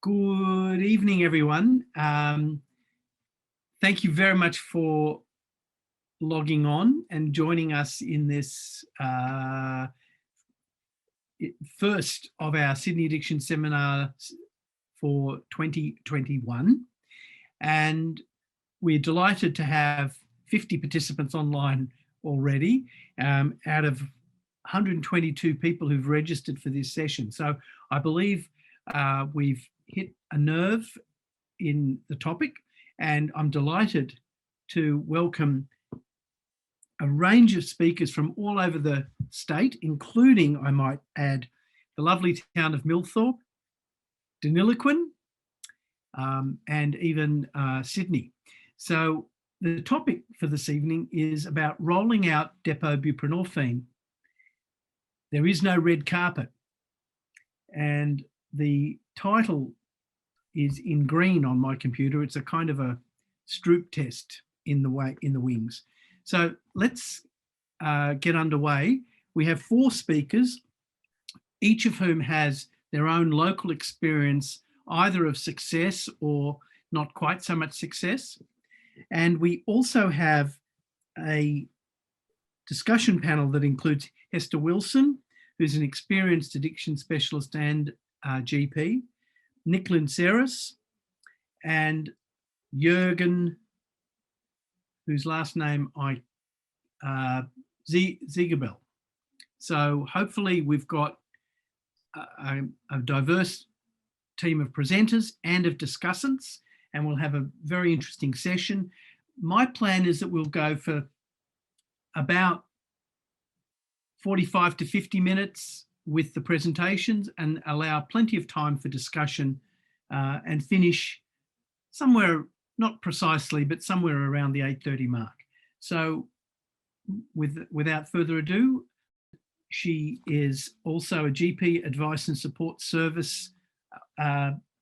Good evening, everyone. Thank you very much for logging on and joining us in this first of our Sydney Addiction Seminar for 2021. And we're delighted to have 50 participants online already out of 122 people who've registered for this session. So I believe we've hit a nerve in the topic, and I'm delighted to welcome a range of speakers from all over the state, including, I might add, the lovely town of Millthorpe, Deniliquin, and even Sydney. So the topic for this evening is about rolling out depot buprenorphine. There is no red carpet, and the title is in green on my computer. It's a kind of a Stroop test in the wings. So let's get underway. We have 4 speakers, each of whom has their own local experience, either of success or not quite so much success. And we also have a discussion panel that includes Hester Wilson, who's an experienced addiction specialist and GP, Nick Lintzeris, and Jürgen, whose last name Ziegabel. So hopefully we've got a diverse team of presenters and of discussants, and we'll have a very interesting session. My plan is that we'll go for about 45 to 50 minutes with the presentations and allow plenty of time for discussion and finish somewhere, not precisely, but somewhere around the 8:30 mark. So without further ado, she is also a GP advice and support service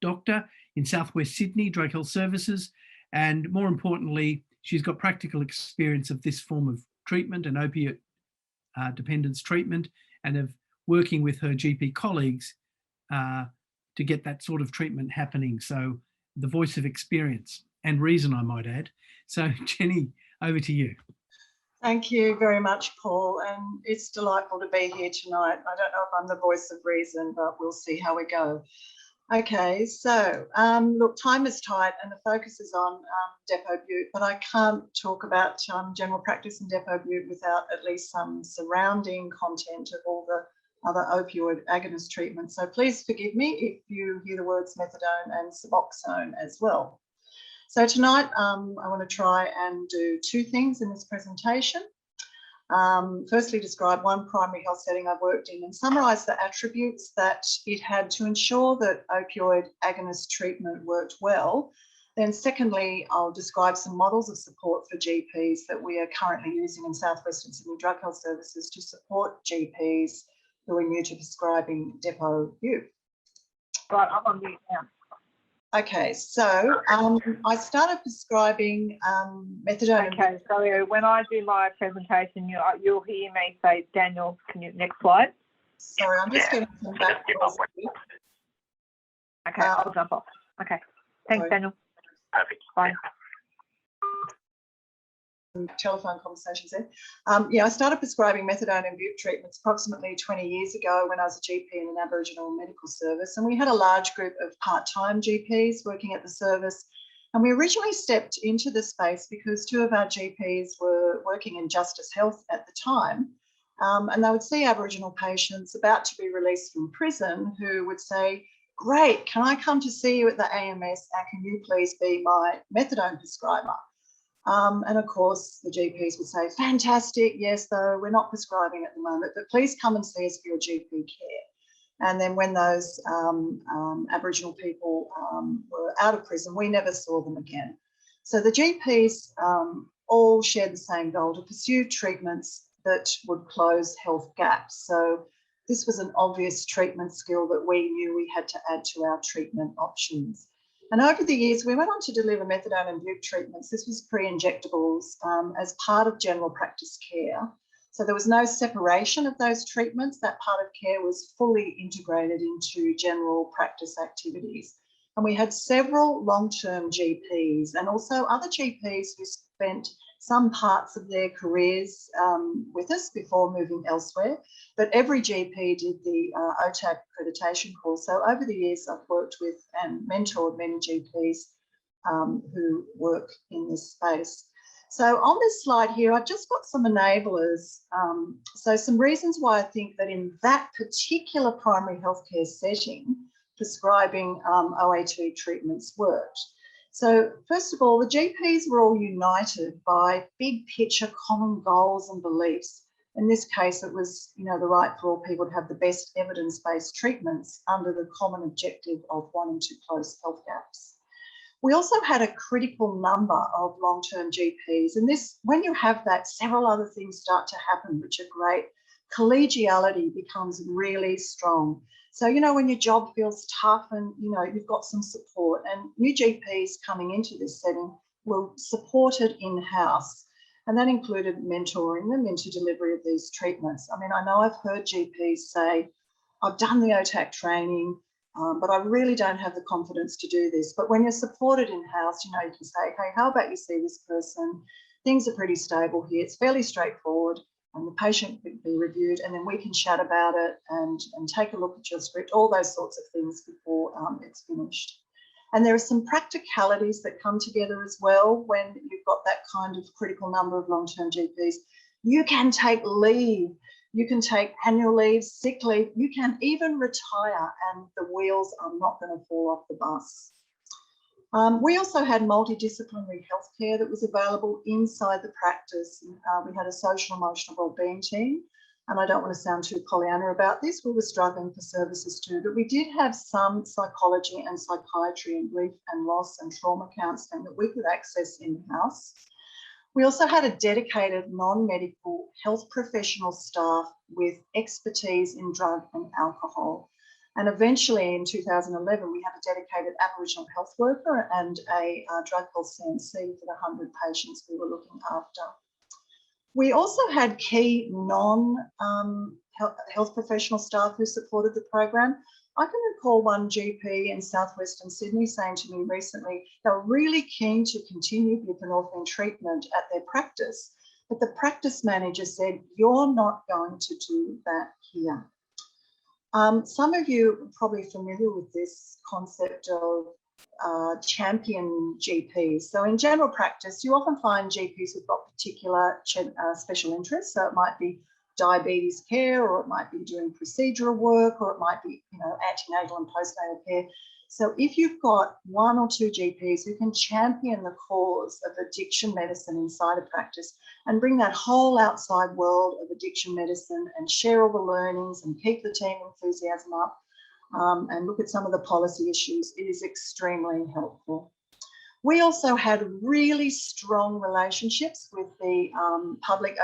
doctor in Southwest Sydney, Drug Health Services. And more importantly, she's got practical experience of this form of treatment and opiate dependence treatment, and of working with her GP colleagues to get that sort of treatment happening. So the voice of experience and reason, I might add. So Jenny, over to you. Thank you very much, Paul, and it's delightful to be here tonight. I don't know if I'm the voice of reason, but we'll see how we go. Okay, so look, time is tight and the focus is on depot bute, but I can't talk about general practice in depot bute without at least some surrounding content of all the other opioid agonist treatments. So please forgive me if you hear the words methadone and Suboxone as well. So tonight I want to try and do 2 things in this presentation. Firstly, describe one primary health setting I've worked in and summarise the attributes that it had to ensure that opioid agonist treatment worked well. Then secondly, I'll describe some models of support for GPs that we are currently using in Southwestern Sydney Drug Health Services to support GPs who are new to prescribing depot bute. Right, I'm on mute now. Okay, so I started prescribing methadone. Okay, so when I do my presentation, you'll hear me say, Daniel, can you, next slide? Sorry, I'm just getting some back. Okay, I'll jump off. Okay, thanks, sorry. Daniel. Perfect. Bye. Telephone conversations there. Yeah, I started prescribing methadone and bute treatments approximately 20 years ago when I was a GP in an Aboriginal medical service, and we had a large group of part-time GPs working at the service. And we originally stepped into the space because 2 of our GPs were working in Justice Health at the time, and they would see Aboriginal patients about to be released from prison who would say, "Great, can I come to see you at the AMS, and can you please be my methadone prescriber?" And of course, the GPs would say, "Fantastic, yes, though we're not prescribing at the moment, but please come and see us for your GP care." And then when those Aboriginal people were out of prison, we never saw them again. So the GPs all shared the same goal, to pursue treatments that would close health gaps. So this was an obvious treatment skill that we knew we had to add to our treatment options. And over the years, we went on to deliver methadone and bute treatments. This was pre-injectables as part of general practice care. So there was no separation of those treatments. That part of care was fully integrated into general practice activities. And we had several long-term GPs and also other GPs who spent some parts of their careers with us before moving elsewhere. But every GP did the OTAC accreditation course. So over the years, I've worked with and mentored many GPs who work in this space. So on this slide here, I've just got some enablers. So some reasons why I think that in that particular primary healthcare setting, prescribing OAT treatments worked. So first of all, the GPs were all united by big picture common goals and beliefs. In this case, it was, the right for all people to have the best evidence-based treatments under the common objective of wanting to close health gaps. We also had a critical number of long-term GPs, and this, when you have that, several other things start to happen, which are great. Collegiality becomes really strong. So, when your job feels tough and, you've got some support, and new GPs coming into this setting were supported in-house. And that included mentoring them into delivery of these treatments. I mean, I know I've heard GPs say, I've done the OTAC training, but I really don't have the confidence to do this. But when you're supported in-house, you can say, hey, how about you see this person? Things are pretty stable here. It's fairly straightforward. And the patient can be reviewed, and then we can chat about it and take a look at your script, all those sorts of things before it's finished. And there are some practicalities that come together as well when you've got that kind of critical number of long-term GPs. You can take leave, you can take annual leave, sick leave, you can even retire, and the wheels are not going to fall off the bus. We also had multidisciplinary healthcare that was available inside the practice. We had a social emotional wellbeing team, and I don't want to sound too Pollyanna about this. We were struggling for services too, but we did have some psychology and psychiatry and grief and loss and trauma counselling that we could access in-house. We also had a dedicated non-medical health professional staff with expertise in drug and alcohol. And eventually in 2011, we had a dedicated Aboriginal health worker and a drug health CNC for the 100 patients we were looking after. We also had key non-health professional staff who supported the program. I can recall one GP in southwestern Sydney saying to me recently, they were really keen to continue buprenorphine treatment at their practice, but the practice manager said, you're not going to do that here. Some of you are probably familiar with this concept of champion GPs. So in general practice, you often find GPs who've got particular special interests. So it might be diabetes care, or it might be doing procedural work, or it might be, antenatal and postnatal care. So if you've got one or two GPs who can champion the cause of addiction medicine inside a practice and bring that whole outside world of addiction medicine and share all the learnings and keep the team enthusiasm up and look at some of the policy issues, it is extremely helpful. We also had really strong relationships with the public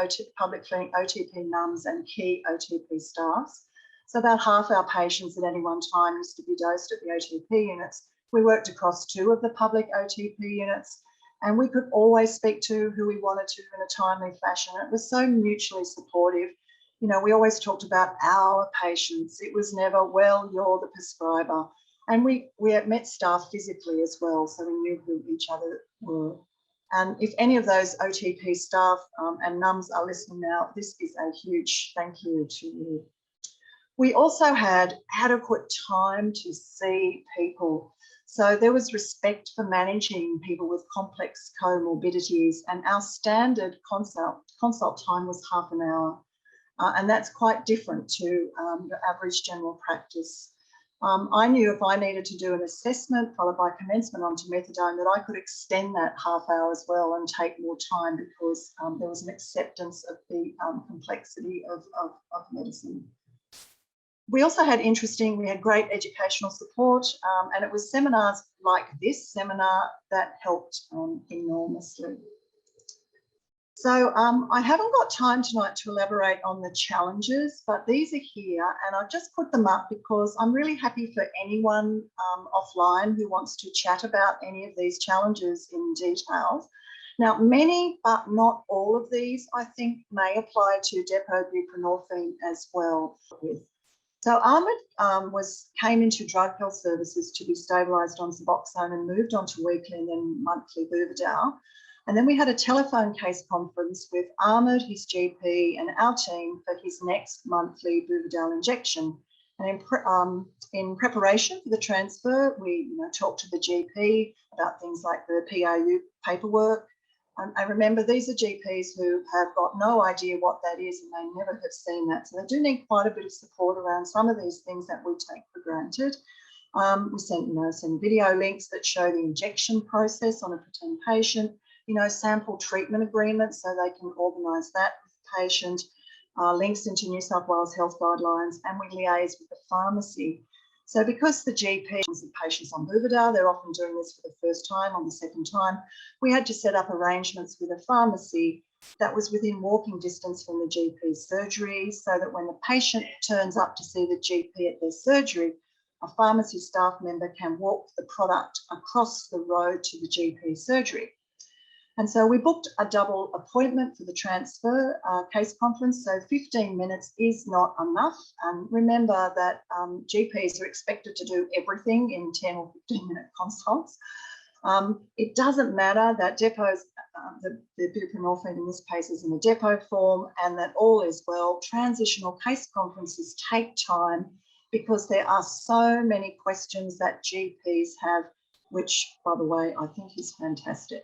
clinic OTP nuns and key OTP staffs. So about half our patients at any one time used to be dosed at the OTP units. We worked across two of the public OTP units, and we could always speak to who we wanted to in a timely fashion. It was so mutually supportive. We always talked about our patients. It was never, well, you're the prescriber. And we met staff physically as well, so we knew who each other were. And if any of those OTP staff and NUMs are listening now, this is a huge thank you to you. We also had adequate time to see people. So there was respect for managing people with complex comorbidities, and our standard consult time was half an hour. And that's quite different to your average general practice. I knew if I needed to do an assessment followed by commencement onto methadone, that I could extend that half hour as well and take more time, because there was an acceptance of the complexity of medicine. We also had we had great educational support, and it was seminars like this seminar that helped enormously. So I haven't got time tonight to elaborate on the challenges, but these are here, and I've just put them up because I'm really happy for anyone offline who wants to chat about any of these challenges in detail. Now, many, but not all of these, I think, may apply to depot buprenorphine as well. So Ahmed came into drug health services to be stabilised on Suboxone and moved on to weekly and then monthly Buvidal. And then we had a telephone case conference with Ahmed, his GP, and our team for his next monthly Buvidal injection. And in preparation for the transfer, we talked to the GP about things like the PRU paperwork. I remember these are GPs who have got no idea what that is and they never have seen that. So they do need quite a bit of support around some of these things that we take for granted. We sent, some video links that show the injection process on a pretend patient, sample treatment agreements so they can organise that with the patient, links into New South Wales health guidelines, and we liaise with the pharmacy. So because the GP was the patients on Buvidal, they're often doing this for the first time or the second time, we had to set up arrangements with a pharmacy that was within walking distance from the GP's surgery so that when the patient turns up to see the GP at their surgery, a pharmacy staff member can walk the product across the road to the GP's surgery. And so we booked a double appointment for the transfer case conference. So 15 minutes is not enough. And remember that GPs are expected to do everything in 10 or 15-minute consults. It doesn't matter that depots, the buprenorphine in this case is in a depot form, and that all is well. Transitional case conferences take time because there are so many questions that GPs have, which, by the way, I think is fantastic.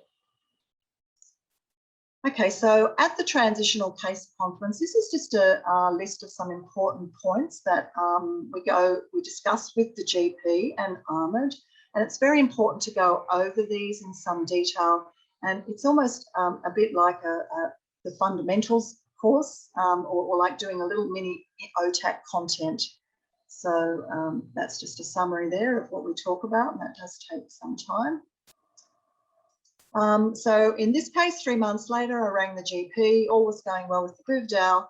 Okay, so at the transitional case conference, this is just a list of some important points that we discuss with the GP and Ahmed, and it's very important to go over these in some detail. And it's almost a bit like the fundamentals course, or like doing a little mini OTAC content. So that's just a summary there of what we talk about, and that does take some time. So in this case, 3 months later, I rang the GP. All was going well with the Buvidal,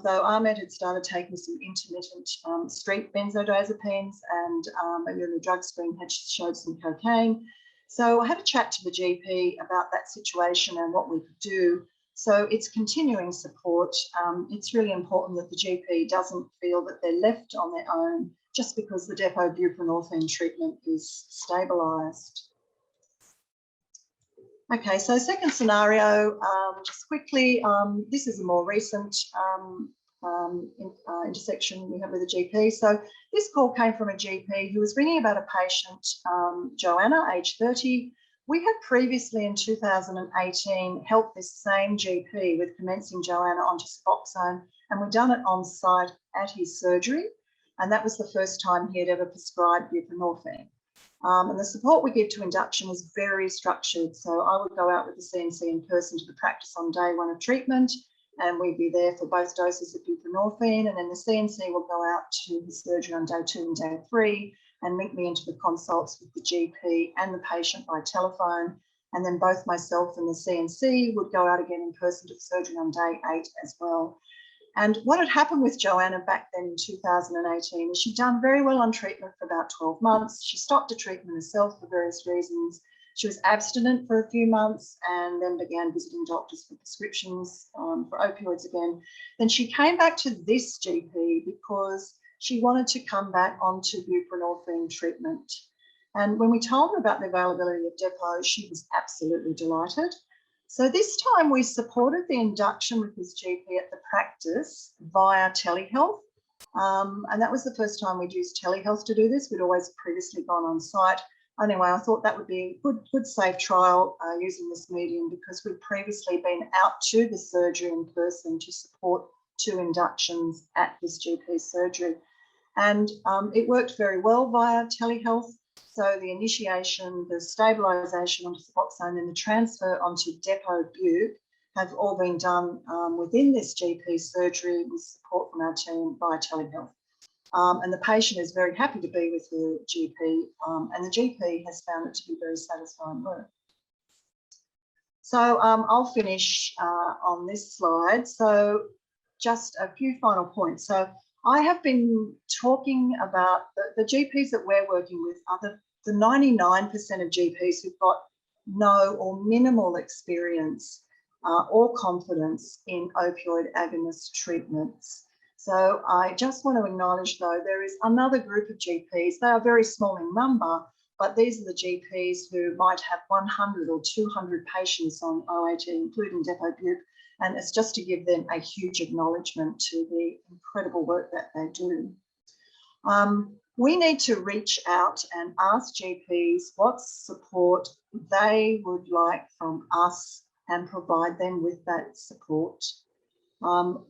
though Ahmed had started taking some intermittent street benzodiazepines, and maybe the drug screen had showed some cocaine. So I had a chat to the GP about that situation and what we could do. So it's continuing support. It's really important that the GP doesn't feel that they're left on their own just because the depot buprenorphine treatment is stabilised. Okay, so second scenario, just quickly, this is a more recent intersection we have with a GP. So this call came from a GP who was ringing about a patient, Joanna, age 30. We had previously in 2018 helped this same GP with commencing Joanna onto Suboxone, and we'd done it on site at his surgery. And that was the first time he had ever prescribed buprenorphine. And the support we give to induction is very structured. So I would go out with the CNC in person to the practice on day 1 of treatment, and we'd be there for both doses of buprenorphine. And then the CNC will go out to the surgery on day 2 and day 3 and link me into the consults with the GP and the patient by telephone. And then both myself and the CNC would go out again in person to the surgery on day 8 as well. And what had happened with Joanna back then in 2018 is she'd done very well on treatment for about 12 months. She stopped the treatment herself for various reasons. She was abstinent for a few months and then began visiting doctors for prescriptions for opioids again. Then she came back to this GP because she wanted to come back onto buprenorphine treatment. And when we told her about the availability of depots, she was absolutely delighted. So this time we supported the induction with his GP at the practice via telehealth. And that was the first time we'd used telehealth to do this. We'd always previously gone on site. Anyway, I thought that would be a good safe trial using this medium because we'd previously been out to the surgery in person to support 2 inductions at this GP surgery. And it worked very well via telehealth. So the initiation, the stabilisation onto Suboxone and the transfer onto depot Bup have all been done within this GP surgery with support from our team via telehealth. And the patient is very happy to be with the GP, and the GP has found it to be very satisfying work. So I'll finish on this slide. So just a few final points. So I have been talking about the GPs that we're working with are the 99% of GPs who've got no or minimal experience or confidence in opioid agonist treatments. So I just want to acknowledge, though, there is another group of GPs. They are very small in number, but these are the GPs who might have 100 or 200 patients on OAT, including Depot Bupe, and it's just to give them a huge acknowledgement to the incredible work that they do. We need to reach out and ask GPs what support they would like from us and provide them with that support.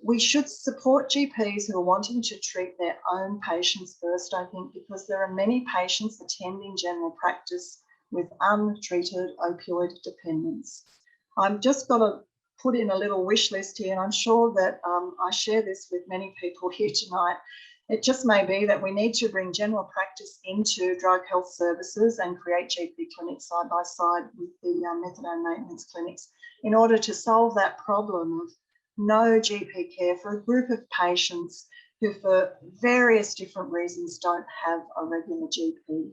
We should support GPs who are wanting to treat their own patients first, I think, because there are many patients attending general practice with untreated opioid dependence. I've just got to put in a little wish list here, and I'm sure that I share this with many people here tonight. It just may be that we need to bring general practice into drug health services and create GP clinics side by side with the methadone maintenance clinics in order to solve that problem of no GP care for a group of patients who for various different reasons don't have a regular GP.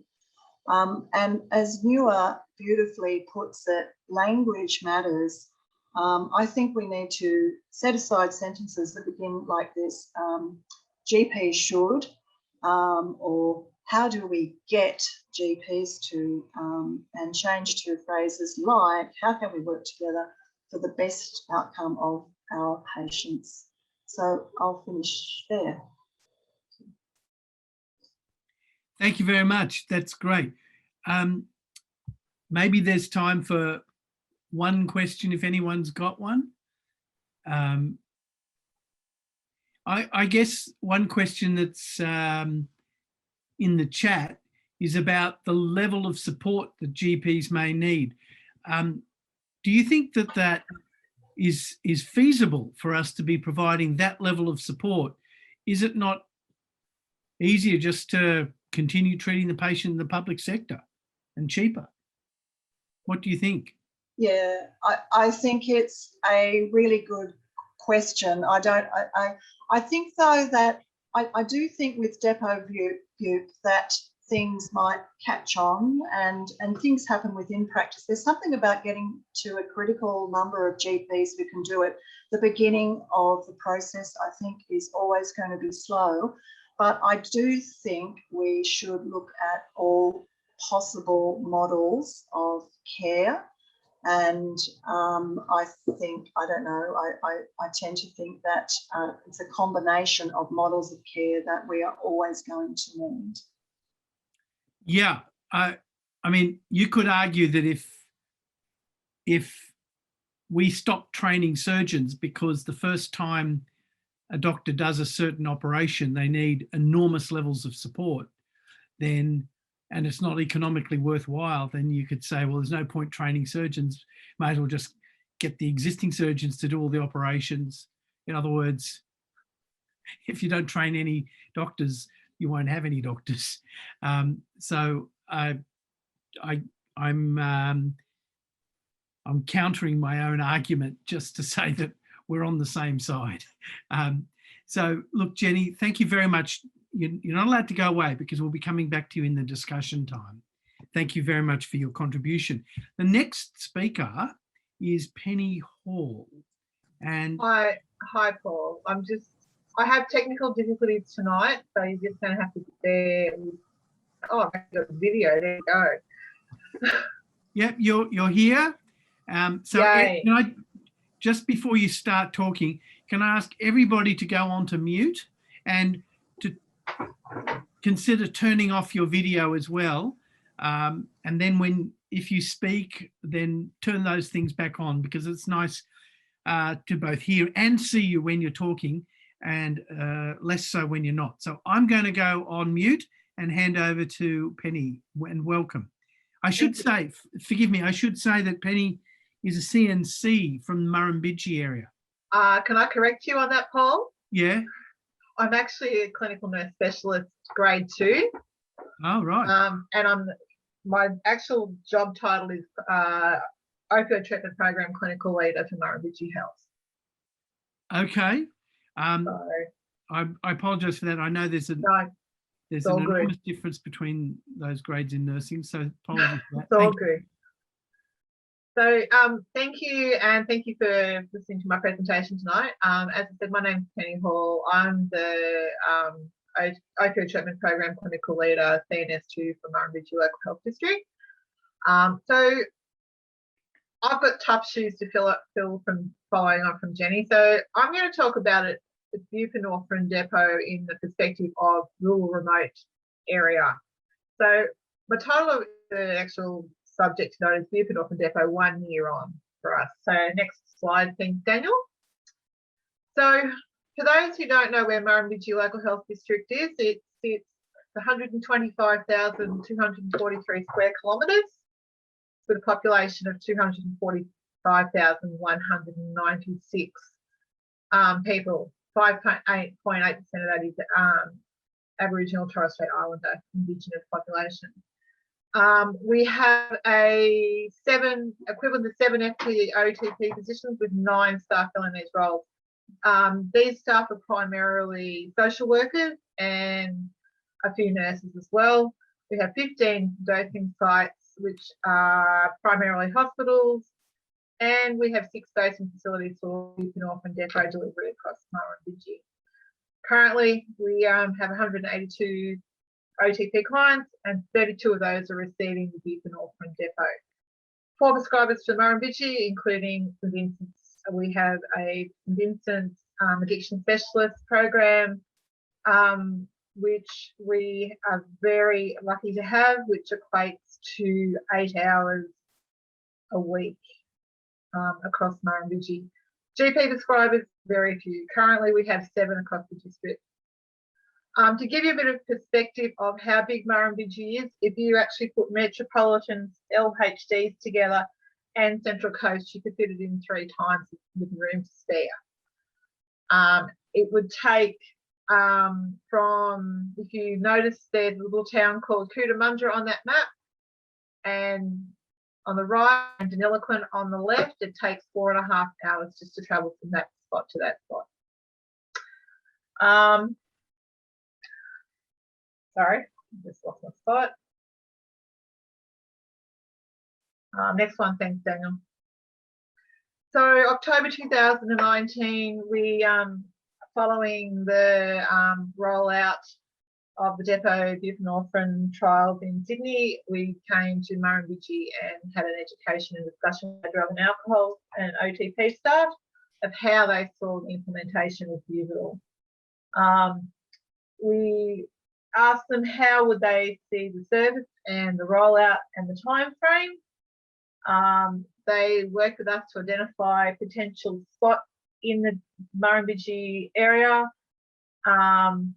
And as Muir beautifully puts it, language matters. I think we need to set aside sentences that begin like this. GPs should, or how do we get GPs to, and change to phrases like, how can we work together for the best outcome of our patients? So I'll finish there. Thank you very much. That's great. Maybe there's time for one question if anyone's got one. I guess one question that's in the chat is about the level of support that GPs may need. Do you think that that is feasible for us to be providing that level of support? Is it not easier just to continue treating the patient in the public sector and cheaper? What do you think? Yeah, I think it's a really good question. I think though that I do think with Depot Bupe that things might catch on and things happen within practice. There's something about getting to a critical number of GPs who can do it. The beginning of the process, I think, is always going to be slow, but I do think we should look at all possible models of care. And I think, I don't know, I tend to think that it's a combination of models of care that we are always going to need. Yeah, I mean, you could argue that if we stop training surgeons because the first time a doctor does a certain operation, they need enormous levels of support, then, and it's not economically worthwhile, then you could say, well, there's no point training surgeons, might as well just get the existing surgeons to do all the operations. In other words, if you don't train any doctors, you won't have any doctors. So I'm countering my own argument just to say that we're on the same side. So look, Jenny, thank you very much. You're not allowed to go away because we'll be coming back to you in the discussion time. Thank you very much for your contribution. The next speaker is Penny Hall. And Hi, Paul. I have technical difficulties tonight, so you're just going to have to bear with. Oh, I've got a video. There you go. Yep, you're here. So Yay. can I, just before you start talking, can I ask everybody to go on to mute and to consider turning off your video as well. And then if you speak, then turn those things back on, because it's nice to both hear and see you when you're talking, and less so when you're not. So I'm going to go on mute and hand over to Penny, and welcome. I should say, forgive me, I should say that Penny is a CNC from the Murrumbidgee area. Can I correct you on that, Paul? Yeah. I'm actually a clinical nurse specialist, grade 2. Oh, right. And my actual job title is opioid treatment program clinical leader for Murrumbidgee Health. Okay. I apologise for that. I know there's an enormous difference between those grades in nursing, so apologies for that. It's all good. So thank you, and thank you for listening to my presentation tonight. As I said, my name is Penny Hall. I'm the opioid treatment program clinical leader, CNS2 for Murrumbidgee Local Health District. So I've got tough shoes to fill from following on from Jenny. So I'm going to talk about it, the buprenorphine depot in the perspective of rural remote area. So my title of the actual subject tonight is Buprenorphine depot 1 year on for us. So next slide, thanks, Daniel. So for those who don't know where Murrumbidgee Local Health District is, it's 125,243 square kilometres with a population of 245,196 people. 5.8% of that is Aboriginal Torres Strait Islander Indigenous population. We have equivalent to 7 FTE OTP positions with 9 staff filling these roles. These staff are primarily social workers and a few nurses as well. We have 15 dosing sites, which are primarily hospitals, and we have 6 dosing facilities for buprenorphine depot delivery across Murrumbidgee. Currently, we have 182 OTP clients, and 32 of those are receiving the buprenorphine depot. 4 prescribers for Murrumbidgee, including St Vincent's. We have a St Vincent's addiction specialist program, which we are very lucky to have, which equates to 8 hours a week across Murrumbidgee. GP prescribers, very few. Currently, we have 7 across the district. To give you a bit of perspective of how big Murrumbidgee is, if you actually put metropolitan LHDs together and Central Coast, you could fit it in 3 times with room to spare. It would take from, if you notice there's a little town called Cootamundra on that map, and on the right and Deniliquin on the left, it takes 4.5 hours just to travel from that spot to that spot. Sorry, just lost my spot. Next one, thanks, Daniel. So October 2019, we, following the rollout of the depot buprenorphine trials in Sydney, we came to Murrumbidgee and had an education and discussion with drug and alcohol and OTP staff of how they saw the implementation of Buvidal. We asked them how would they see the service and the rollout and the time frame. They worked with us to identify potential spots in the Murrumbidgee area, and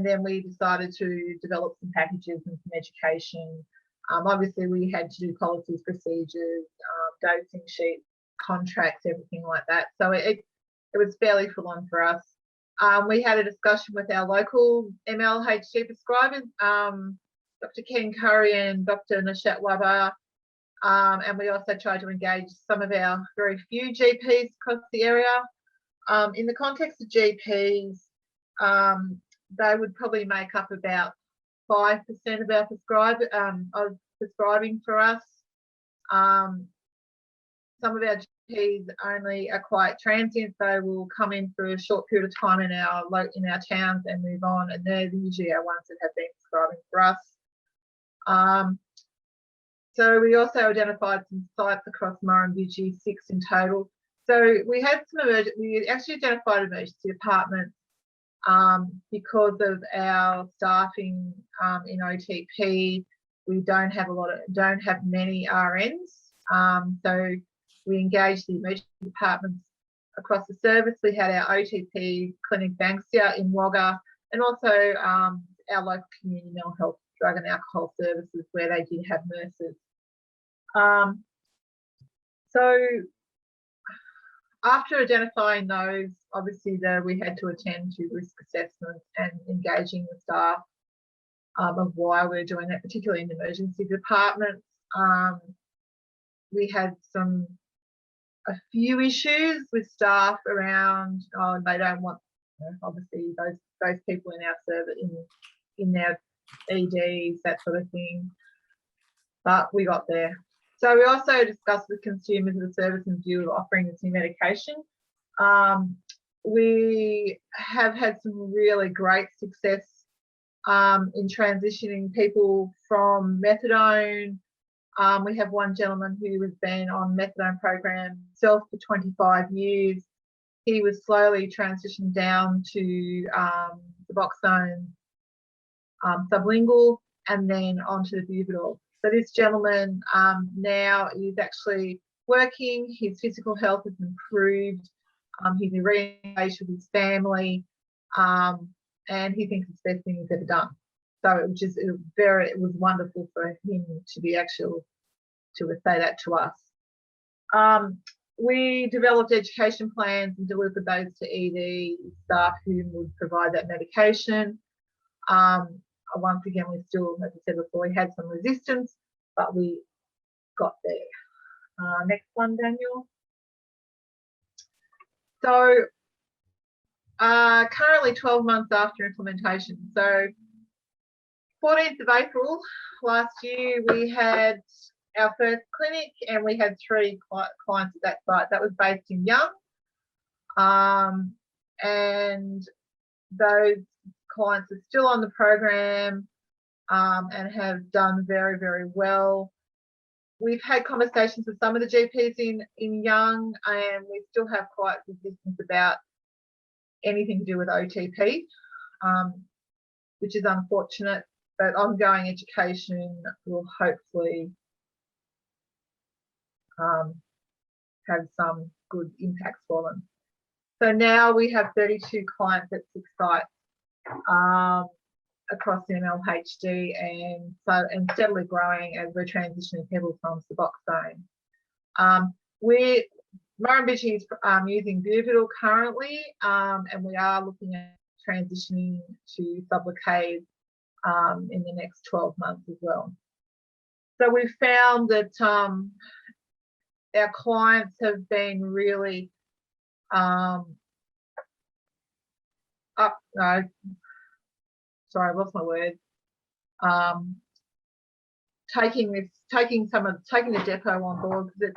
then we decided to develop some packages and some education. Obviously, we had to do policies, procedures, dosing sheets, contracts, everything like that. So it was fairly full on for us. We had a discussion with our local MLHD prescribers, Dr. Ken Curry and Dr. Nishat Wabba, and we also tried to engage some of our very few GPs across the area. In the context of GPs, they would probably make up about 5% of our prescribing for us. Some of our GPs only are quite transient. They will come in for a short period of time in our towns and move on, and they're usually our ones that have been prescribing for us. So we also identified some sites across Murrumbidgee, 6 in total. So we had we actually identified emergency departments because of our staffing in OTP. We don't have many RNs. So we engaged the emergency departments across the service. We had our OTP clinic Banksia in Wagga, and also our local community mental health drug and alcohol services where they did have nurses. So after identifying those, obviously we had to attend to risk assessments and engaging the staff of why we're doing that, particularly in the emergency departments. We had a few issues with staff around, they don't want, obviously those people in our service, in their EDs, that sort of thing. But we got there. So we also discussed with consumers the service in view of offering this new medication. We have had some really great success in transitioning people from methadone. We have one gentleman who has been on methadone program himself for 25 years. He was slowly transitioned down to Suboxone sublingual and then onto the Buvidal. So this gentleman now is actually working. His physical health has improved. He's re-engaged with his family, and he thinks it's the best thing he's ever done. So it was wonderful for him to be to say that to us. We developed education plans and delivered those to ED staff who would provide that medication. Once again, we still, as I said before, we had some resistance, but we got there. Next one, Daniel. So currently 12 months after implementation. So 14th of April last year, we had our first clinic and we had 3 clients at that site. That was based in Young. And those clients are still on the program and have done very, very well. We've had conversations with some of the GPs in Young, and we still have quite resistance about anything to do with OTP, which is unfortunate, but ongoing education will hopefully have some good impacts for them. So now we have 32 clients at 6 sites across the MLHD, and steadily growing as we're transitioning people from Suboxone. Murrumbidgee is using Buvidal currently, and we are looking at transitioning to Sublocade in the next 12 months as well. So we've found that our clients have been really sorry, I lost my words. Taking the depot on board, because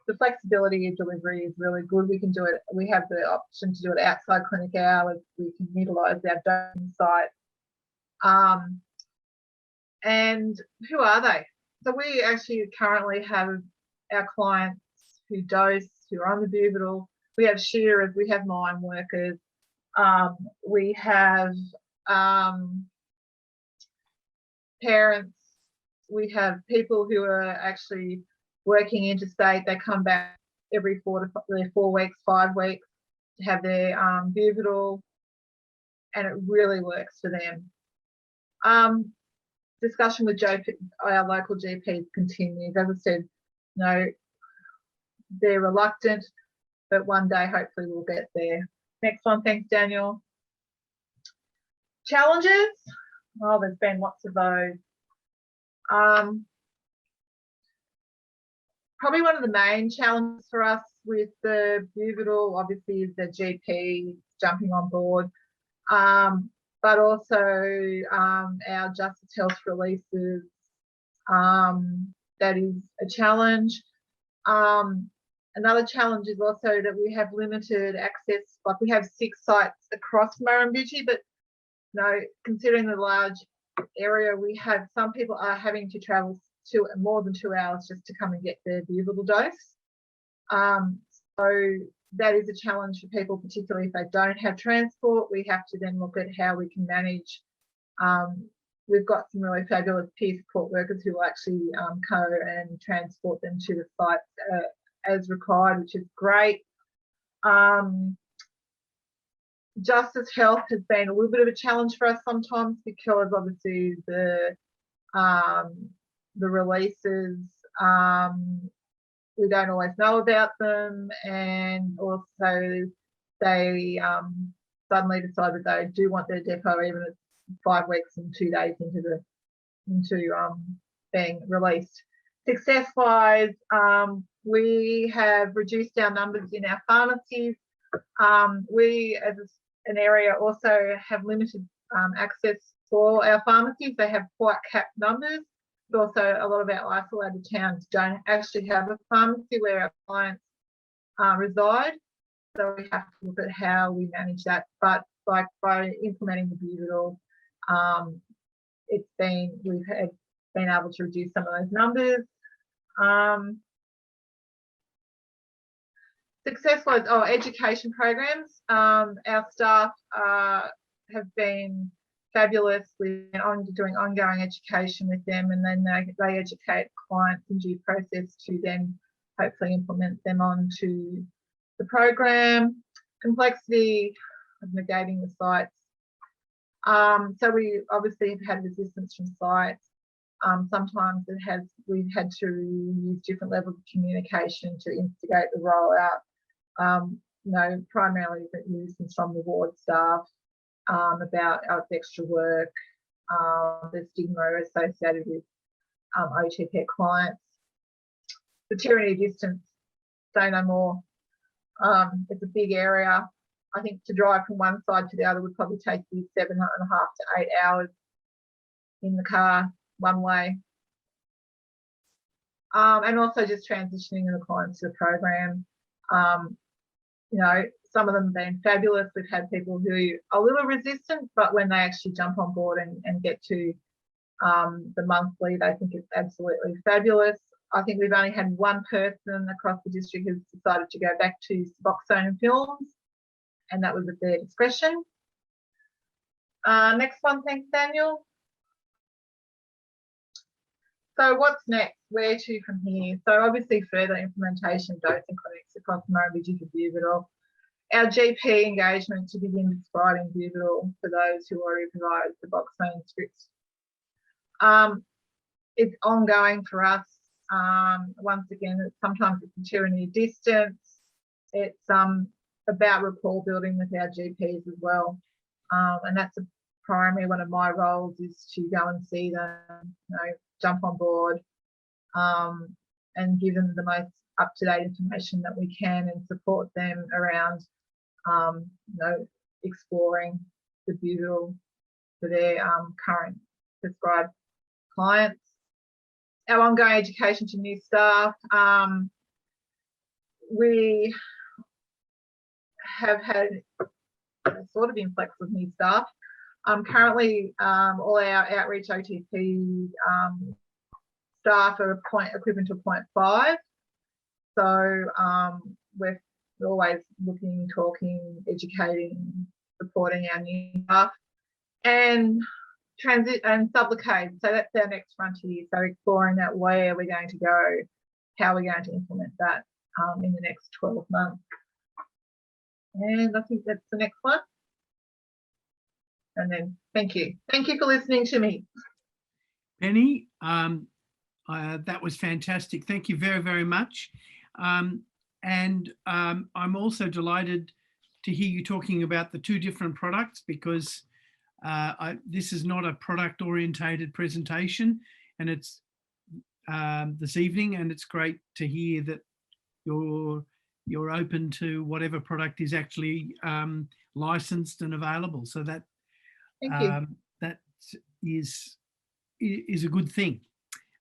the flexibility of delivery is really good. We can do it. We have the option to do it outside clinic hours. We can utilise our dosing site. And who are they? So we actually currently have our clients who dose, who are on the Buvidal. We have shearers, we have mine workers, we have parents, we have people who are actually working interstate. They come back every 4 weeks, 5 weeks to have their Buvidal, and it really works for them. Discussion with our local GPs continues. As I said, they're reluctant, but one day hopefully we'll get there. Next one, thanks, Daniel. Challenges? Oh, there's been lots of those. Probably one of the main challenges for us with the Buvidal, obviously, is the GP jumping on board, but also our Justice Health releases. That is a challenge. Another challenge is also that we have limited access. Like, we have 6 sites across Murrumbidgee, but considering the large area we have, some people are having to travel more than 2 hours just to come and get their Buvidal dose. So that is a challenge for people, particularly if they don't have transport. We have to then look at how we can manage. We've got some really fabulous peer support workers who will actually go and transport them to the sites as required, which is great. Justice Health has been a little bit of a challenge for us sometimes, because obviously the releases, we don't always know about them, and also they suddenly decide that they do want their depot even at 5 weeks and 2 days into being released. Success-wise, we have reduced our numbers in our pharmacies. We, as an area, also have limited access for our pharmacies. They have quite capped numbers. Also, a lot of our isolated towns don't actually have a pharmacy where our clients reside. So we have to look at how we manage that. But like by implementing the Buvidal, we've been able to reduce some of those numbers. Successful education programs. Our staff have been fabulous. We've been doing ongoing education with them, and then they educate clients in due process to then hopefully implement them onto the program. Complexity of negating the sites. So we obviously have had resistance from sites. Sometimes we've had to use different levels of communication to instigate the rollout. Primarily resistance from the ward staff about it's extra work, the stigma associated with OTP clients. The tyranny of distance, say no more. It's a big area. I think to drive from one side to the other would probably take you 7.5 to 8 hours in the car one way. And also just transitioning the clients to the program. Some of them have been fabulous. We've had people who are a little resistant, but when they actually jump on board and get to the monthly, they think it's absolutely fabulous. I think we've only had one person across the district who's decided to go back to Sublocade films, and that was at their discretion. Next one, thanks, Daniel. So what's next? Where to from here? So obviously further implementation of dosing clinics across Murrumbidgee for Buvidal. Our GP engagement to begin prescribing Buvidal for those who already provide Sublocade scripts. It's ongoing for us. Once again, sometimes it's a tyranny of distance. It's about rapport building with our GPs as well. And that's primary one of my roles is to go and see them, jump on board and give them the most up-to-date information that we can and support them around exploring the Buvidal for their current prescribed clients. Our ongoing education to new staff. We have had a sort of influx of new staff. Currently, all our outreach OTP staff are equivalent to 0.5. So we're always looking, talking, educating, supporting our new staff. And Sublocade, so that's our next frontier. So exploring that, where we're going to go, how we're going to implement that in the next 12 months. And I think that's the next one. And then thank you. Thank you for listening to me. Penny, that was fantastic. Thank you very, very much. And I'm also delighted to hear you talking about the two different products, because this is not a product orientated presentation, and it's this evening, and it's great to hear that you're open to whatever product is actually licensed and available. So that that is a good thing.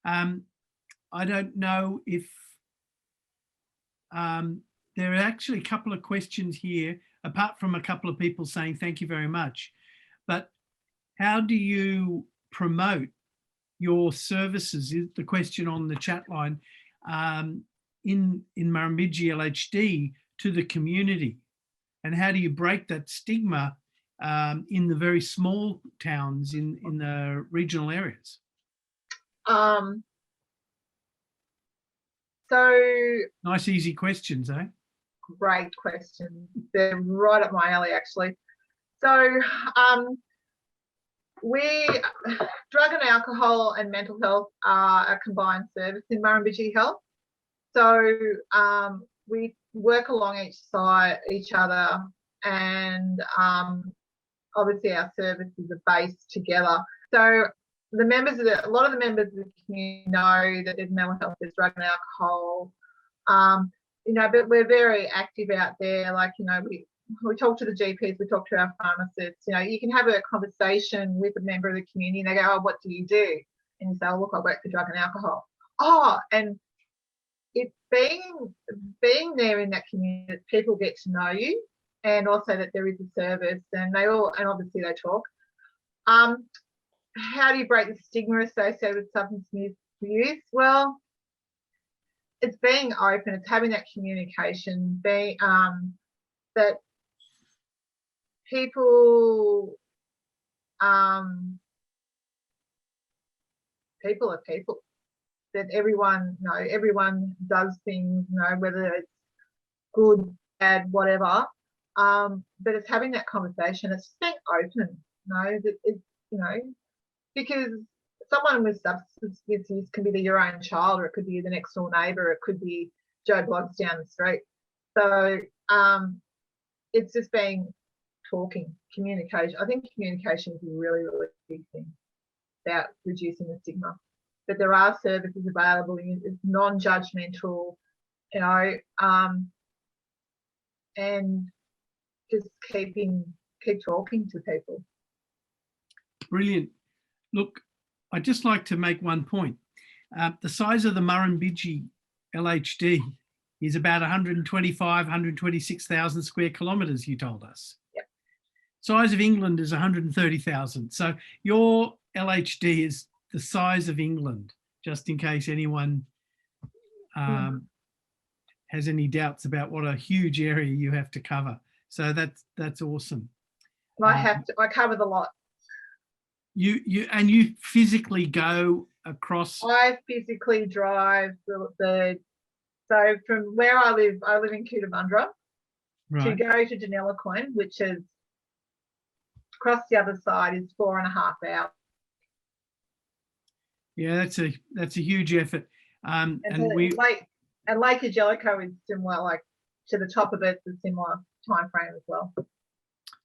I don't know if there are actually a couple of questions here, apart from a couple of people saying thank you very much. But how do you promote your services, is the question on the chat line, in Murrumbidgee LHD to the community? And how do you break that stigma in the very small towns in the regional areas? So nice, easy questions, eh? Great questions. They're right up my alley, actually. So drug and alcohol and mental health are a combined service in Murrumbidgee Health. So we work along each other, and obviously our services are based together. So a lot of the members of the community know that there's mental health, there's drug and alcohol, but we're very active out there. Like, we talk to the GPs, we talk to our pharmacists. You can have a conversation with a member of the community and they go, oh, what do you do? and you say, oh, look, I work for drug and alcohol. Oh, and it's being there in that community that people get to know you, and also that there is a service, and obviously they talk. How do you break the stigma associated with substance misuse? Well, it's being open, it's having that communication, that people are people, that everyone does things, whether it's good, bad, whatever, but it's having that conversation, it's being open, because someone with substance misuse can be your own child, or it could be the next door neighbour, it could be Joe Bloggs down the street. So it's just talking, communication. I think communication is a really, really big thing about reducing the stigma. But there are services available, it's non-judgmental, and just keep talking to people. Brilliant. Look, I'd just like to make one point. The size of the Murrumbidgee LHD is about 126,000 square kilometres, you told us. Yep. Size of England is 130,000. So your LHD is the size of England, just in case anyone has any doubts about what a huge area you have to cover. So that's awesome. I cover the lot. You physically go across. I physically drive so from where I live in Cootamundra, right, to go to Deniliquin, which is across the other side, is 4.5 hours. Yeah, that's a huge effort. Lake Angelico is similar, like to the top of it's a similar time frame as well.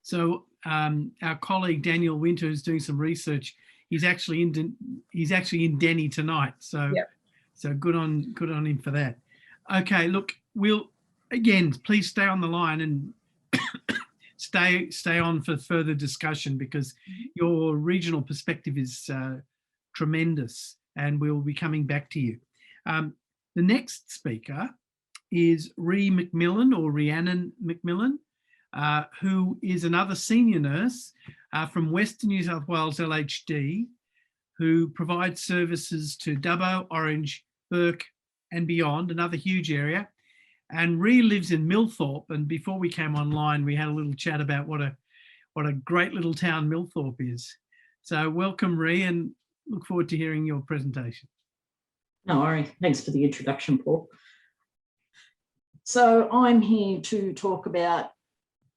So our colleague Daniel Winter is doing some research. He's actually in Denny tonight. So yep. So good on him for that. Okay, look, please stay on the line and stay on for further discussion, because your regional perspective is tremendous, and we'll be coming back to you. The next speaker is Rhiannon McMillian, who is another senior nurse from Western New South Wales LHD, who provides services to Dubbo, Orange, Burke and beyond, another huge area. And Rhea lives in Millthorpe, and before we came online, we had a little chat about what a great little town Millthorpe is. So welcome, Rhea, and look forward to hearing your presentation. No worries. Thanks for the introduction, Paul. So I'm here to talk about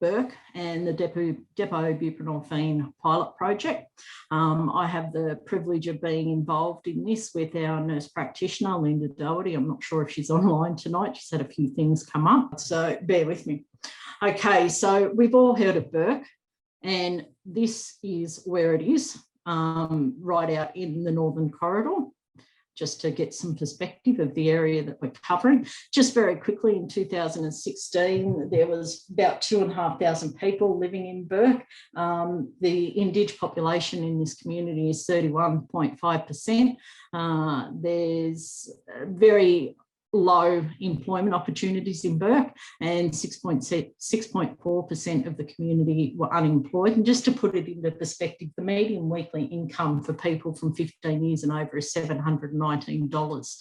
Burke and the Depot Buprenorphine pilot project. I have the privilege of being involved in this with our nurse practitioner, Linda Doherty. I'm not sure if she's online tonight. She's had a few things come up, so bear with me. Okay, so we've all heard of Burke, and this is where it is, right out in the Northern Corridor, just to get some perspective of the area that we're covering. Just very quickly, in 2016, there was about 2,500 people living in Burke. The Indigenous population in this community is 31.5%. There's very low employment opportunities in Burke, and 6.4% of the community were unemployed. And just to put it into perspective, the median weekly income for people from 15 years and over is $719.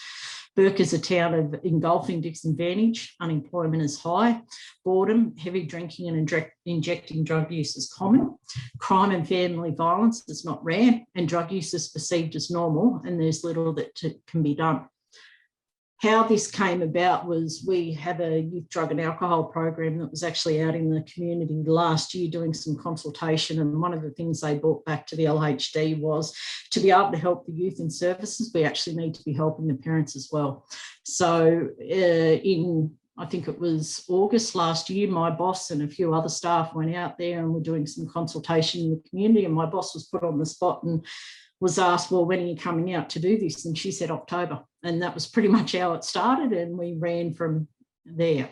Burke is a town of engulfing disadvantage. Unemployment is high. Boredom, heavy drinking and injecting drug use is common. Crime and family violence is not rare, and drug use is perceived as normal, and there's little that can be done. How this came about was we have a youth drug and alcohol program that was actually out in the community last year doing some consultation, and one of the things they brought back to the LHD was to be able to help the youth in services, we actually need to be helping the parents as well. So I think it was August last year, my boss and a few other staff went out there and were doing some consultation in the community, and my boss was put on the spot and was asked, well, when are you coming out to do this? And she said October. And that was pretty much how it started, and we ran from there.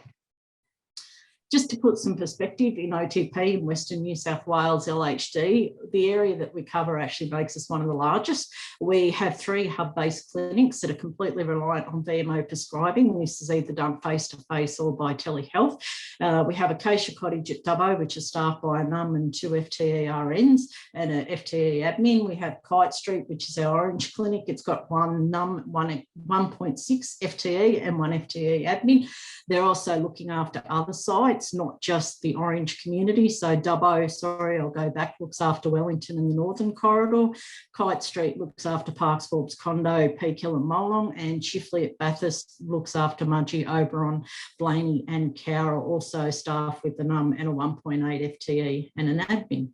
Just to put some perspective, in OTP in Western New South Wales, LHD, the area that we cover actually makes us one of the largest. We have 3 hub-based clinics that are completely reliant on VMO prescribing. This is either done face-to-face or by telehealth. We have Acacia Cottage at Dubbo, which is staffed by a NUM and 2 FTE RNs and a FTE admin. We have Kite Street, which is our orange clinic. It's got 1 NUM, 1.6 FTE and 1 FTE admin. They're also looking after other sites, not just the orange community. So Dubbo, sorry, I'll go back, looks after Wellington and the Northern Corridor. Kite Street looks after Parks, Forbes, Condo, Peak Hill and Molong, and Chifley at Bathurst looks after Mudgee, Oberon, Blaney and Cowra, also staffed with the NUM and a 1.8 FTE and an admin.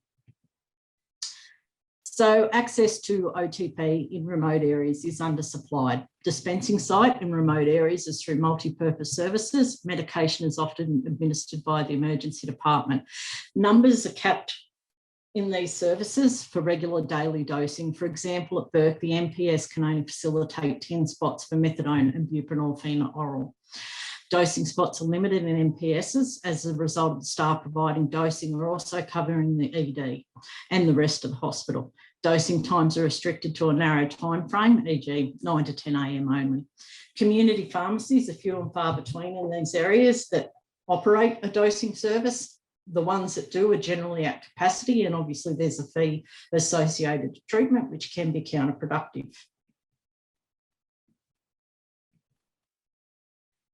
So access to OTP in remote areas is undersupplied. Dispensing site in remote areas is through multi-purpose services. Medication is often administered by the emergency department. Numbers are capped in these services for regular daily dosing. For example, at Burke, the MPS can only facilitate 10 spots for methadone and buprenorphine oral. Dosing spots are limited in MPSs as a result of the staff providing dosing. We're also covering the ED and the rest of the hospital. Dosing times are restricted to a narrow time frame, e.g. 9 to 10 a.m. only. Community pharmacies are few and far between in these areas that operate a dosing service. The ones that do are generally at capacity, and obviously there's a fee associated to treatment, which can be counterproductive.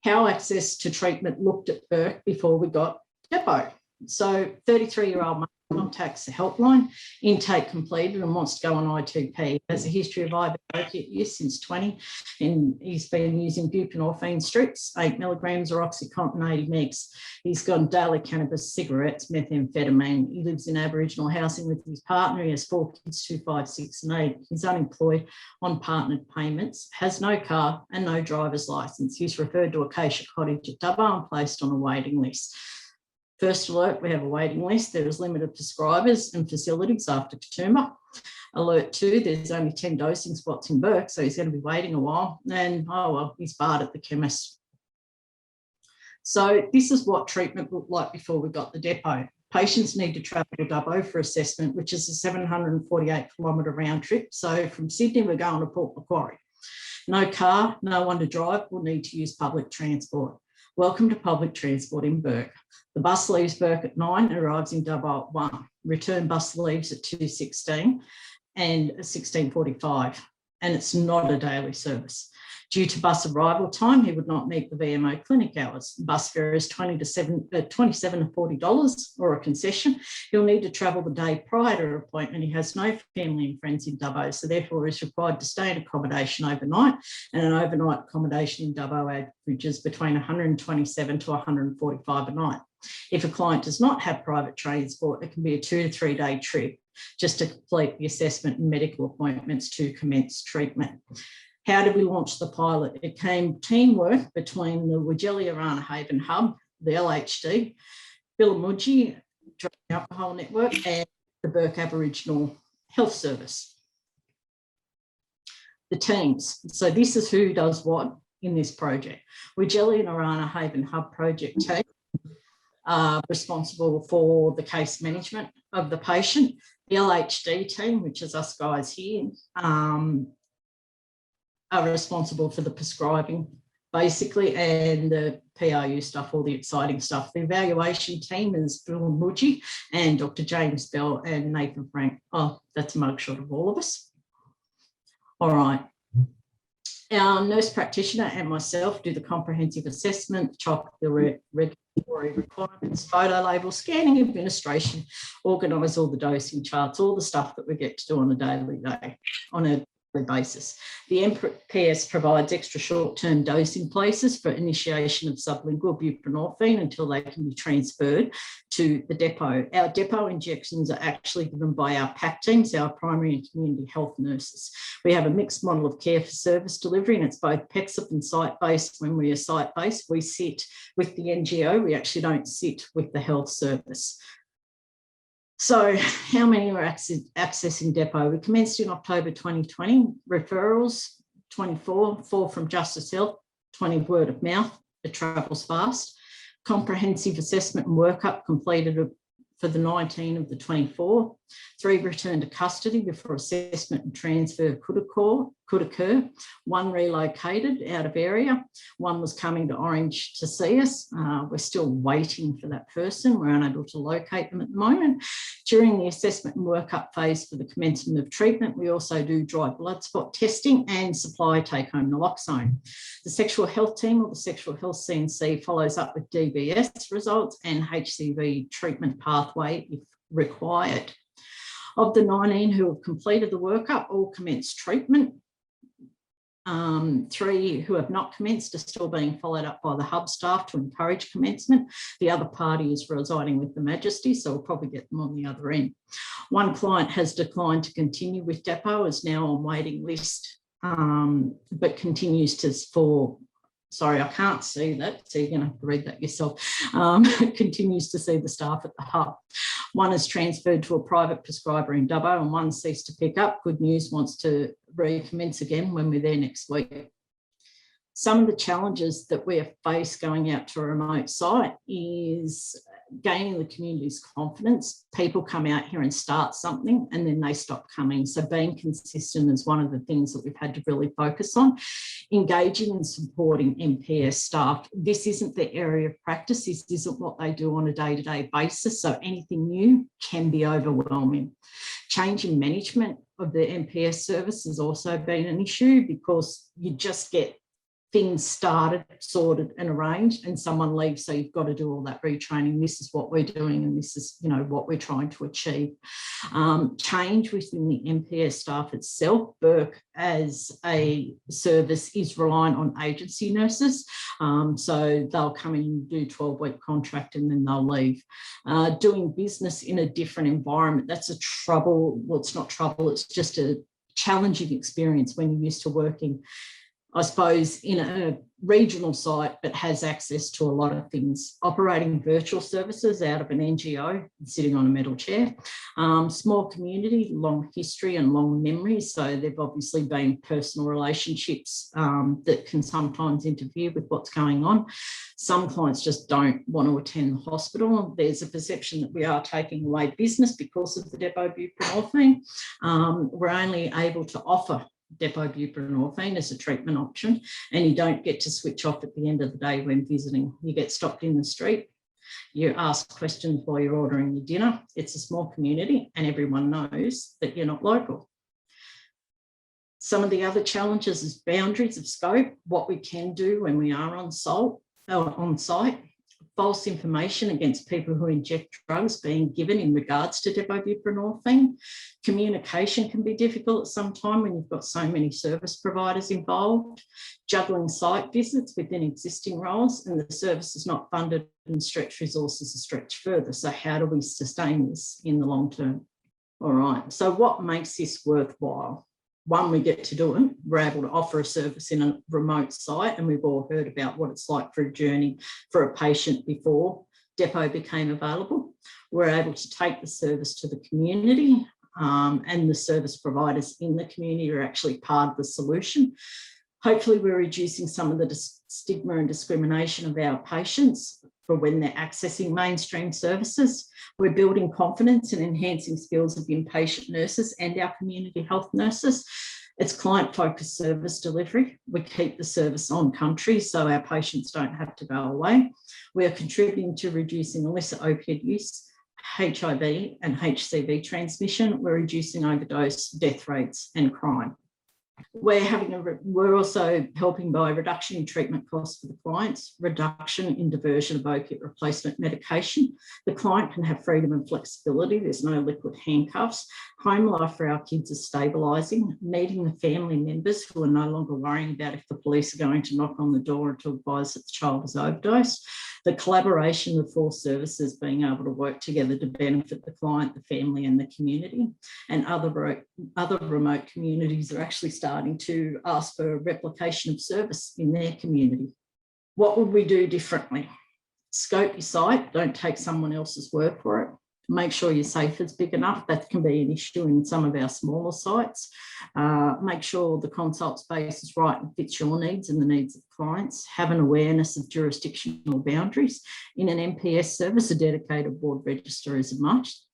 How access to treatment looked at Burke before we got depot. So 33-year-old male contacts the helpline, intake completed and wants to go on I2P. Has a history of ibuprofen use since 20, and he's been using buprenorphine strips, 8 milligrams or Oxycontin 80 mgs. He's got daily cannabis, cigarettes, methamphetamine. He lives in Aboriginal housing with his partner. He has 4 kids, 2, 5, 6 and 8. He's unemployed on partnered payments, has no car and no driver's licence. He's referred to Acacia Cottage at Dubbo and placed on a waiting list. First alert, we have a waiting list. There is limited prescribers and facilities after Katoomba. Alert 2, there's only 10 dosing spots in Burke, so he's going to be waiting a while. And, oh, well, he's barred at the chemist. So this is what treatment looked like before we got the depot. Patients need to travel to Dubbo for assessment, which is a 748-kilometre round trip. So from Sydney, we're going to Port Macquarie. No car, no one to drive, we'll need to use public transport. Welcome to public transport in Burke. The bus leaves Burke at 9 and arrives in Dubbo at 1. Return bus leaves at 2:16 and 16:45, and it's not a daily service. Due to bus arrival time, he would not meet the VMO clinic hours. Bus fare is $27 to $40 or a concession. He'll need to travel the day prior to an appointment. He has no family and friends in Dubbo, so therefore is required to stay in accommodation overnight, and an overnight accommodation in Dubbo averages between $127 to $145 a night. If a client does not have private transport, it can be a 2 to 3 day trip just to complete the assessment and medical appointments to commence treatment. How did we launch the pilot? It came teamwork between the Wigellia-Arana Haven Hub, the LHD, Murrumbidgee Drug and Alcohol Network, and the Burke Aboriginal Health Service. The teams. So this is who does what in this project. Wigellia-Arana Haven Hub project team are responsible for the case management of the patient. The LHD team, which is us guys here, are responsible for the prescribing, basically, and the PRU stuff, all the exciting stuff. The evaluation team is Murrumbidgee and Dr. James Bell and Nathan Frank. Oh, that's a mugshot of all of us. All right. Our nurse practitioner and myself do the comprehensive assessment, check the regulatory requirements, photo label, scanning, administration, organise all the dosing charts, all the stuff that we get to do on a daily basis. The MPS provides extra short-term dosing places for initiation of sublingual buprenorphine until they can be transferred to the depot. Our depot injections are actually given by our PAC teams, our primary and community health nurses. We have a mixed model of care for service delivery, and it's both PEXIP and site-based. When we are site-based, we sit with the NGO. We actually don't sit with the health service. So how many are accessing depot? We commenced in October 2020. Referrals, 24, 4 from Justice Health, 20 word of mouth. It travels fast. Comprehensive assessment and workup completed for the 19 of the 24. 3 returned to custody before assessment and transfer could occur. 1 relocated out of area. 1 was coming to Orange to see us. We're still waiting for that person. We're unable to locate them at the moment. During the assessment and workup phase for the commencement of treatment, we also do dry blood spot testing and supply take-home naloxone. The sexual health team or the sexual health CNC follows up with DBS results and HCV treatment pathway if required. Of the 19 who have completed the workup, all commenced treatment. 3 who have not commenced are still being followed up by the hub staff to encourage commencement. The other party is residing with the Majesty, so we'll probably get them on the other end. 1 client has declined to continue with Depot, is now on waiting list, but continues to sorry, I can't see that, so you're going to have to read that yourself. Continues to see the staff at the hub. 1 is transferred to a private prescriber in Dubbo and 1 ceased to pick up. Good news, wants to recommence again when we're there next week. Some of the challenges that we have faced going out to a remote site is gaining the community's confidence. People come out here and start something and then they stop coming. So being consistent is one of the things that we've had to really focus on. Engaging and supporting MPS staff. This isn't their area of practice. This isn't what they do on a day-to-day basis. So anything new can be overwhelming. Change in management of the MPS service has also been an issue because you just get things started, sorted and arranged and someone leaves, so you've got to do all that retraining. This is what we're doing and this is, what we're trying to achieve. Change within the MPS staff itself. Burke as a service is reliant on agency nurses, so they'll come in and do 12-week contract and then they'll leave. Doing business in a different environment, that's a trouble. Well, it's not trouble, it's just a challenging experience when you're used to working, I suppose, in a regional site, but has access to a lot of things. Operating virtual services out of an NGO, sitting on a metal chair. Small community, long history and long memories. So they've obviously been personal relationships that can sometimes interfere with what's going on. Some clients just don't want to attend the hospital. There's a perception that we are taking away business because of the depot buprenorphine. We're only able to offer depot buprenorphine as a treatment option, and you don't get to switch off at the end of the day when visiting. You get stopped in the street, you ask questions while you're ordering your dinner. It's a small community and everyone knows that you're not local. Some of the other challenges is boundaries of scope, what we can do when we are on site. False information against people who inject drugs being given in regards to depot buprenorphine. Communication can be difficult at some time when you've got so many service providers involved. Juggling site visits within existing roles, and the service is not funded and stretch resources are stretched further. So how do we sustain this in the long term? All right, so what makes this worthwhile? 1, we get to do it. We're able to offer a service in a remote site, and we've all heard about what it's like for a journey for a patient before depot became available. We're able to take the service to the community, and the service providers in the community are actually part of the solution. Hopefully we're reducing some of the stigma and discrimination of our patients for when they're accessing mainstream services. We're building confidence and enhancing skills of inpatient nurses and our community health nurses. It's client-focused service delivery. We keep the service on country so our patients don't have to go away. We are contributing to reducing illicit opioid use, HIV and HCV transmission. We're reducing overdose, death rates and crime. We're also helping by reduction in treatment costs for the clients, reduction in diversion of opiate replacement medication. The client can have freedom and flexibility. There's no liquid handcuffs. Home life for our kids is stabilising. Meeting the family members who are no longer worrying about if the police are going to knock on the door to advise that the child has overdosed. The collaboration of 4 services being able to work together to benefit the client, the family and the community. And other remote communities are actually starting to ask for a replication of service in their community. What would we do differently? Scope your site, don't take someone else's word for it. Make sure your safe is big enough. That can be an issue in some of our smaller sites. Make sure the consult space is right and fits your needs and the needs of clients. Have an awareness of jurisdictional boundaries. In an MPS service, a dedicated ward register is a must.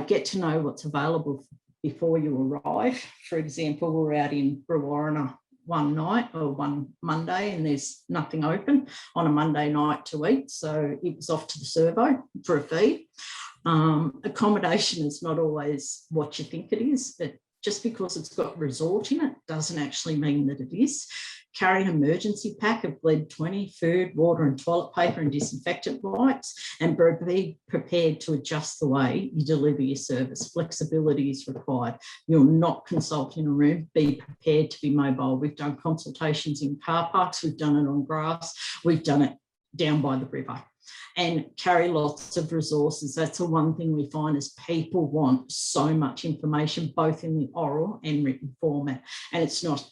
Get to know what's available before you arrive. For example, we're out in Brewarrina one night or one Monday and there's nothing open on a Monday night to eat. So it was off to the servo for a feed. Accommodation is not always what you think it is, but just because it's got resort in it doesn't actually mean that it is. Carry an emergency pack of lead 20, food, water and toilet paper and disinfectant wipes, and be prepared to adjust the way you deliver your service. Flexibility is required. You'll not consult in a room. Be prepared to be mobile. We've done consultations in car parks. We've done it on grass. We've done it down by the river. And carry lots of resources. That's the one thing we find is people want so much information, both in the oral and written format. And it's not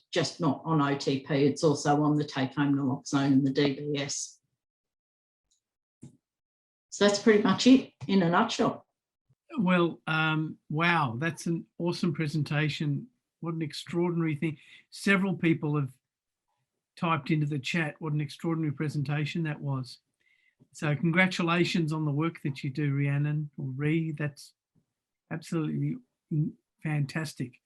on OTP, it's also on the take-home naloxone and the DBS. So that's pretty much it in a nutshell. Well, wow, that's an awesome presentation. What an extraordinary thing. Several people have typed into the chat what an extraordinary presentation that was. So congratulations on the work that you do, Rhiannon or Ree. That's absolutely fantastic.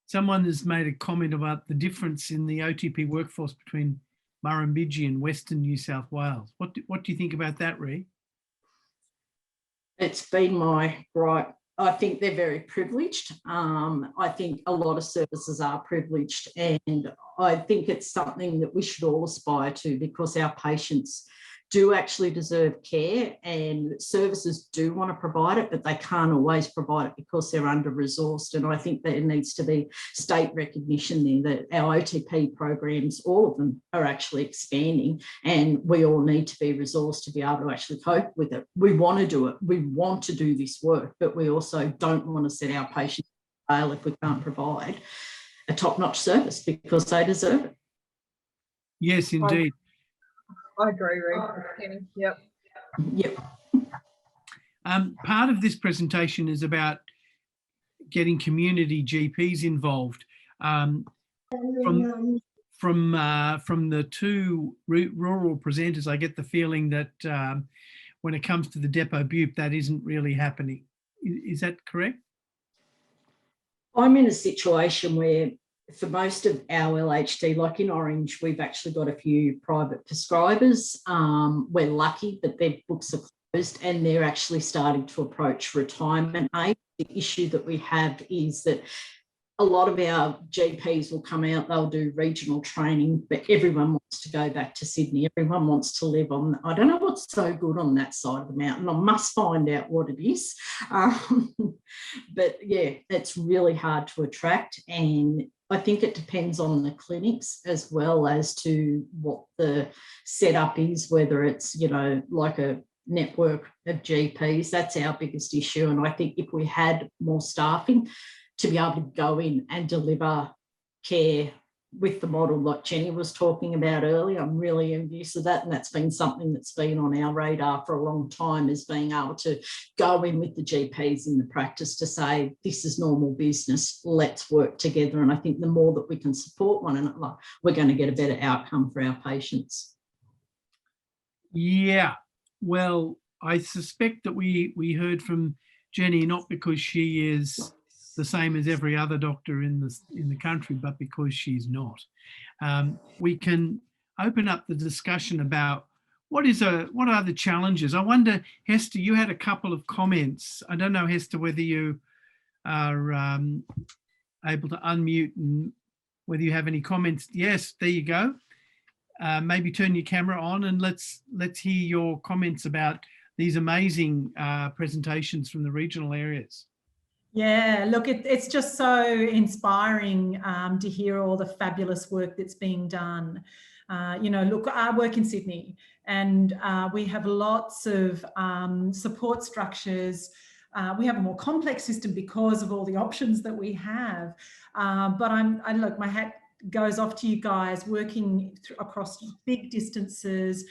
Someone has made a comment about the difference in the OTP workforce between Murrumbidgee and Western New South Wales. What do you think about that, Ree? It's been my gripe. I think they're very privileged. I think a lot of services are privileged, and I think it's something that we should all aspire to, because our patients do actually deserve care and services do want to provide it, but they can't always provide it because they're under-resourced. And I think there needs to be state recognition there that our OTP programs, all of them, are actually expanding, and we all need to be resourced to be able to actually cope with it. We want to do it. We want to do this work, but we also don't want to set our patients to fail if we can't provide a top-notch service, because they deserve it. Yes, indeed. I agree, Penny. Yep. Part of this presentation is about getting community GPs involved. From the two rural presenters, I get the feeling that when it comes to the depot bupe, that isn't really happening. Is that correct? I'm in a situation where for most of our LHD, like in Orange, we've actually got a few private prescribers. We're lucky that their books are closed and they're actually starting to approach retirement age. The issue that we have is that a lot of our GPs will come out, they'll do regional training, but everyone wants to go back to Sydney. Everyone wants to live on, I don't know what's so good on that side of the mountain. I must find out what it is. But yeah, it's really hard to attract. And I think it depends on the clinics as well as to what the setup is, whether it's, you know, like a network of GPs. That's our biggest issue. And I think if we had more staffing to be able to go in and deliver care with the model like Jenny was talking about earlier, I'm really envious of that. And that's been something that's been on our radar for a long time, is being able to go in with the GPs in the practice to say, this is normal business, let's work together. And I think the more that we can support one another, we're going to get a better outcome for our patients. Yeah, well, I suspect that we heard from Jenny, not because she is the same as every other doctor in the country, but because she's not. We can open up the discussion about what are the challenges. I wonder, Hester, you had a couple of comments. I don't know, Hester, whether you are able to unmute and whether you have any comments. Yes, there you go. Maybe turn your camera on and let's hear your comments about these amazing presentations from the regional areas. Yeah, look, it's just so inspiring to hear all the fabulous work that's being done. You know, look, I work in Sydney and we have lots of support structures. We have a more complex system because of all the options that we have. But look, my hat goes off to you guys working across big distances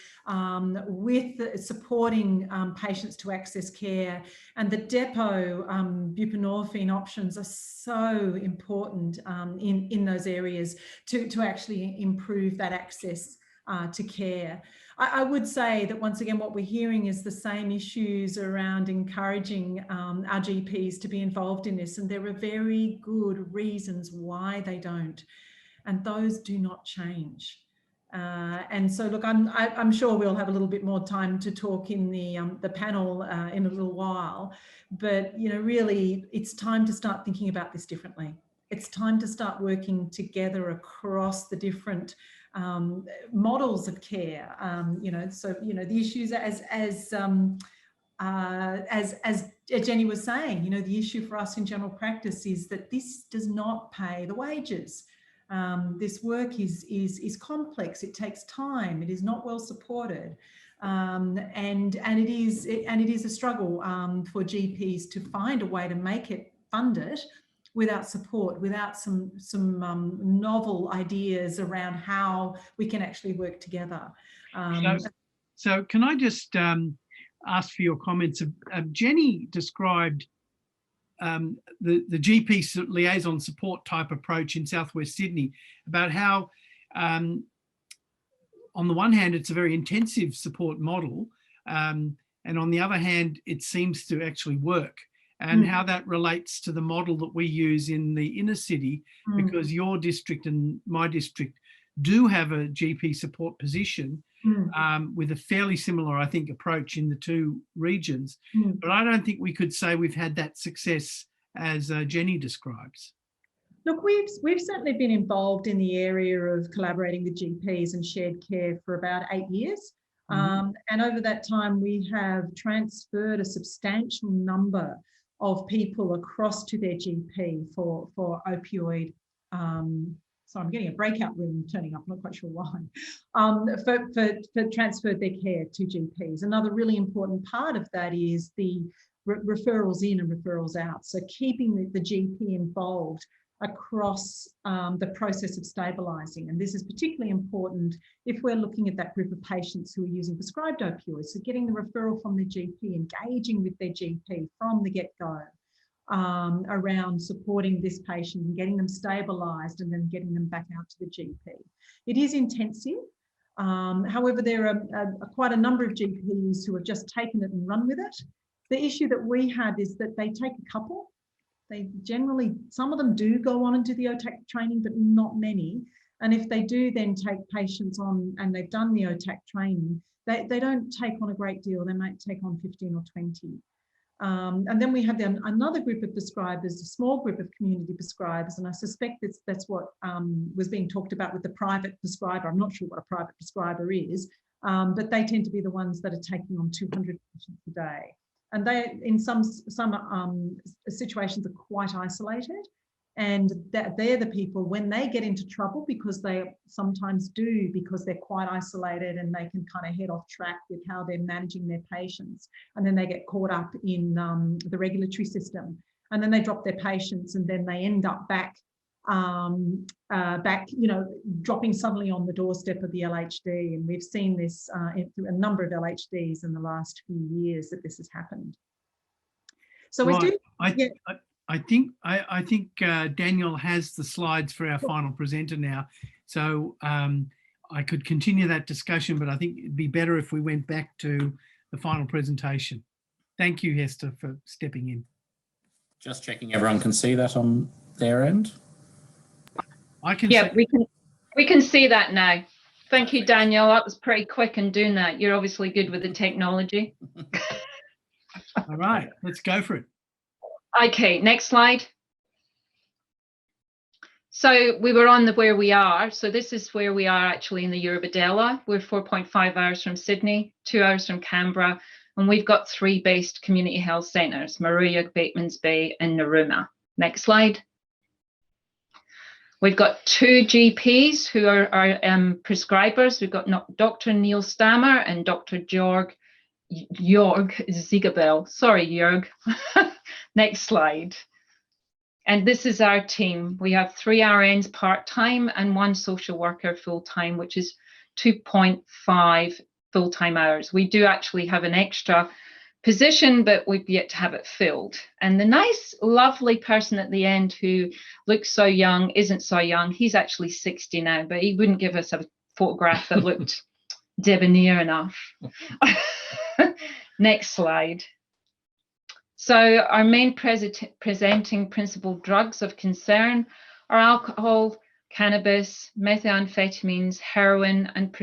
with supporting patients to access care, and the depot buprenorphine options are so important in those areas to actually improve that access to care. I would say that once again, what we're hearing is the same issues around encouraging our GPs to be involved in this, and there are very good reasons why they don't, and those do not change. And so, look, I'm sure we'll have a little bit more time to talk in the panel in a little while, but you know, really, it's time to start thinking about this differently. It's time to start working together across the different models of care, you know, so, you know, the issues as Jenny was saying, you know, the issue for us in general practice is that this does not pay the wages. This work is complex. It takes time. It is not well supported, and it is a struggle for GPs to find a way to make it funded without support, without some novel ideas around how we can actually work together. So can I just ask for your comments? Jenny described the GP liaison support type approach in Southwest Sydney, about how on the one hand it's a very intensive support model, and on the other hand it seems to actually work, and how that relates to the model that we use in the inner city, because your district and my district do have a GP support position with a fairly similar, I think, approach in the two regions. But I don't think we could say we've had that success as Jenny describes. Look, we've certainly been involved in the area of collaborating with GPs and shared care for about 8 years. And over that time, we have transferred a substantial number of people across to their GP for opioid. So I'm getting a breakout room turning up, I'm not quite sure why, for transferred their care to GPs. Another really important part of that is the referrals in and referrals out. So keeping the GP involved across the process of stabilising. And this is particularly important if we're looking at that group of patients who are using prescribed opioids. So getting the referral from the GP, engaging with their GP from the get-go around supporting this patient and getting them stabilised and then getting them back out to the GP. It is intensive. However, there are quite a number of GPs who have just taken it and run with it. The issue that we had is that they take a couple. They generally, some of them do go on and do the OTAC training, but not many. And if they do then take patients on and they've done the OTAC training, they don't take on a great deal. They might take on 15 or 20. And then we have another group of prescribers, a small group of community prescribers, and I suspect that's what was being talked about with the private prescriber. I'm not sure what a private prescriber is, but they tend to be the ones that are taking on 200 patients a day. And they, in some situations, are quite isolated, and they're the people, when they get into trouble, because they sometimes do, because they're quite isolated and they can kind of head off track with how they're managing their patients, and then they get caught up in the regulatory system, and then they drop their patients, and then they end up back, you know, dropping suddenly on the doorstep of the LHD. And we've seen this through a number of LHDs in the last few years that this has happened. So right. I think Daniel has the slides for our final presenter now. So I could continue that discussion, but I think it'd be better if we went back to the final presentation. Thank you, Hester, for stepping in. Just checking everyone can see that on their end. I can. Yeah, we can see that now. Thank you, Daniel. That was pretty quick in doing that. You're obviously good with the technology. All right, let's go for it. Okay, next slide. So we were on where we are. So this is where we are actually in the Eurobodella. We're 4.5 hours from Sydney, 2 hours from Canberra, and we've got 3 based community health centres, Moira, Batemans Bay and Narooma. Next slide. We've got 2 GPs who are prescribers. We've got Dr. Neil Stammer and Dr. Jörg Ziegabel. Sorry, Jörg. Next slide. And this is our team. We have 3 RNs part-time and 1 social worker full-time, which is 2.5 full-time hours. We do actually have an extra position, but we've yet to have it filled. And the nice, lovely person at the end who looks so young isn't so young. He's actually 60 now, but he wouldn't give us a photograph that looked debonair enough. Next slide. So our main presenting principal drugs of concern are alcohol, cannabis, methamphetamines, heroin, and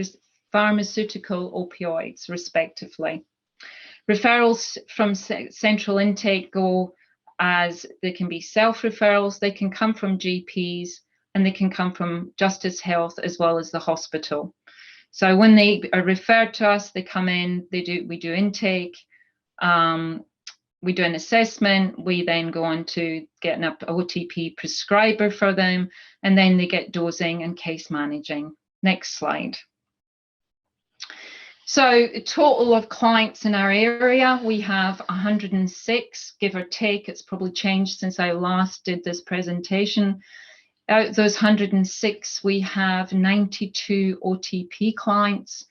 pharmaceutical opioids, respectively. Referrals from central intake go as they can be self-referrals, they can come from GPs, and they can come from Justice Health as well as the hospital. So when they are referred to us, they come in, we do intake, we do an assessment, we then go on to get an OTP prescriber for them, and then they get dosing and case managing. Next slide. So a total of clients in our area, we have 106, give or take. It's probably changed since I last did this presentation. Out of those 106, we have 92 OTP clients.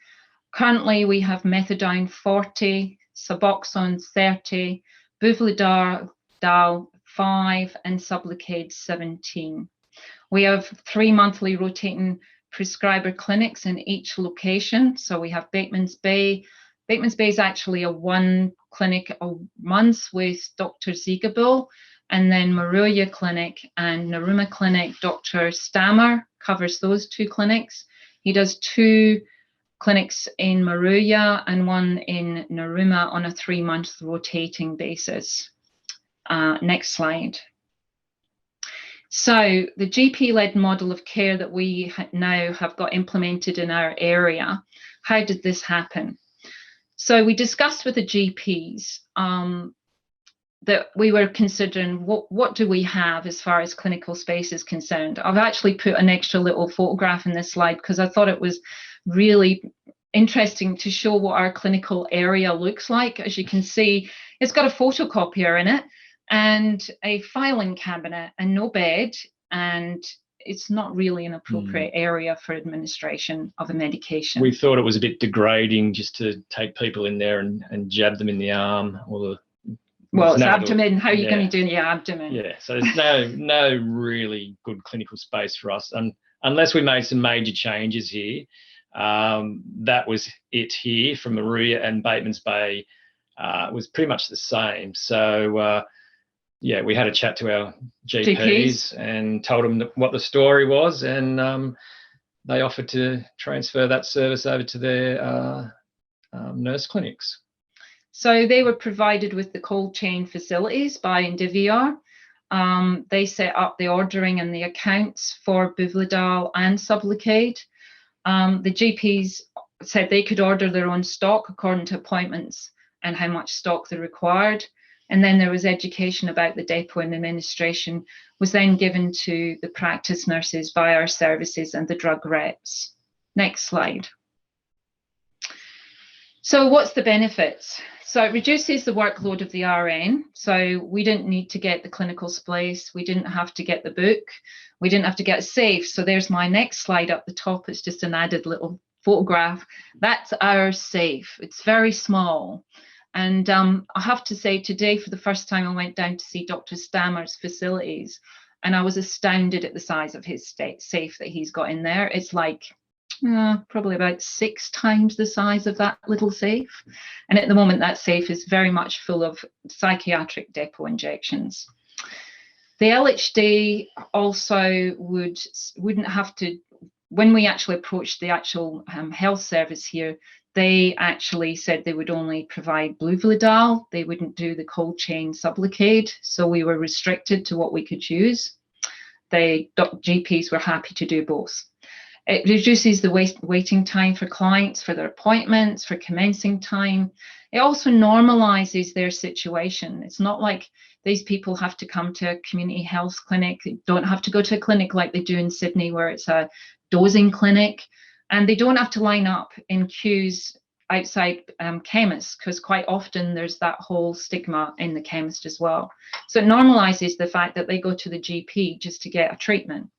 Currently, we have methadone 40, Suboxone 30, Buvidal 5, and Sublocade 17. We have 3 monthly rotating prescriber clinics in each location. So we have Bateman's Bay. Bateman's Bay is actually a 1 clinic a month with Dr. Ziegabel, and then Moira Clinic and Narooma Clinic. Dr. Stammer covers those 2 clinics. He does 2 clinics in Moira and 1 in Narooma on a 3-month rotating basis. Next slide. So the GP-led model of care that we now have got implemented in our area, how did this happen? So we discussed with the GPs that we were considering what do we have as far as clinical space is concerned. I've actually put an extra little photograph in this slide because I thought it was really interesting to show what our clinical area looks like. As you can see, it's got a photocopier in it and a filing cabinet and no bed, and it's not really an appropriate area for administration of a medication. We thought it was a bit degrading just to take people in there and jab them in the arm or the it's abdomen. How are you going to do in your abdomen? Yeah, so there's no really good clinical space for us, unless we made some major changes here. That was it here from Moira, and Bateman's Bay was pretty much the same. So we had a chat to our GPs and told them what the story was, and they offered to transfer that service over to their nurse clinics. So they were provided with the cold chain facilities by Indivior. They set up the ordering and the accounts for Buvidal and Sublocade. The GPs said they could order their own stock according to appointments and how much stock they required. And then there was education about the depot, and administration was then given to the practice nurses by our services and the drug reps. Next slide. So what's the benefits? So it reduces the workload of the RN. So we didn't need to get the clinical space. We didn't have to get the book. We didn't have to get a safe. So there's my next slide up the top. It's just an added little photograph. That's our safe. It's very small. And I have to say today, for the first time, I went down to see Dr. Stammer's facilities, and I was astounded at the size of his safe that he's got in there. It's like probably about 6 times the size of that little safe. And at the moment, that safe is very much full of psychiatric depot injections. The LHD also wouldn't have to, when we actually approached the actual health service here, they actually said they would only provide Buvidal. They wouldn't do the cold chain Sublocade. So we were restricted to what we could use. The GPs were happy to do both. It reduces the waiting time for clients, for their appointments, for commencing time. It also normalizes their situation. It's not like these people have to come to a community health clinic. They don't have to go to a clinic like they do in Sydney, where it's a dosing clinic. And they don't have to line up in queues outside chemists, because quite often there's that whole stigma in the chemist as well. So it normalizes the fact that they go to the GP just to get a treatment.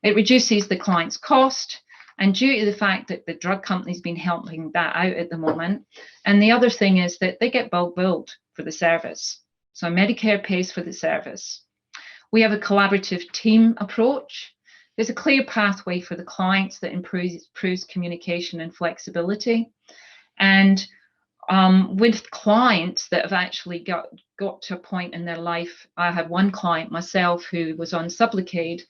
It reduces the client's cost, and due to the fact that the drug company's been helping that out at the moment. And the other thing is that they get bulk billed for the service. So Medicare pays for the service. We have a collaborative team approach. There's a clear pathway for the clients that improves communication and flexibility. And with clients that have actually got to a point in their life, I have one client myself who was on Sublocade,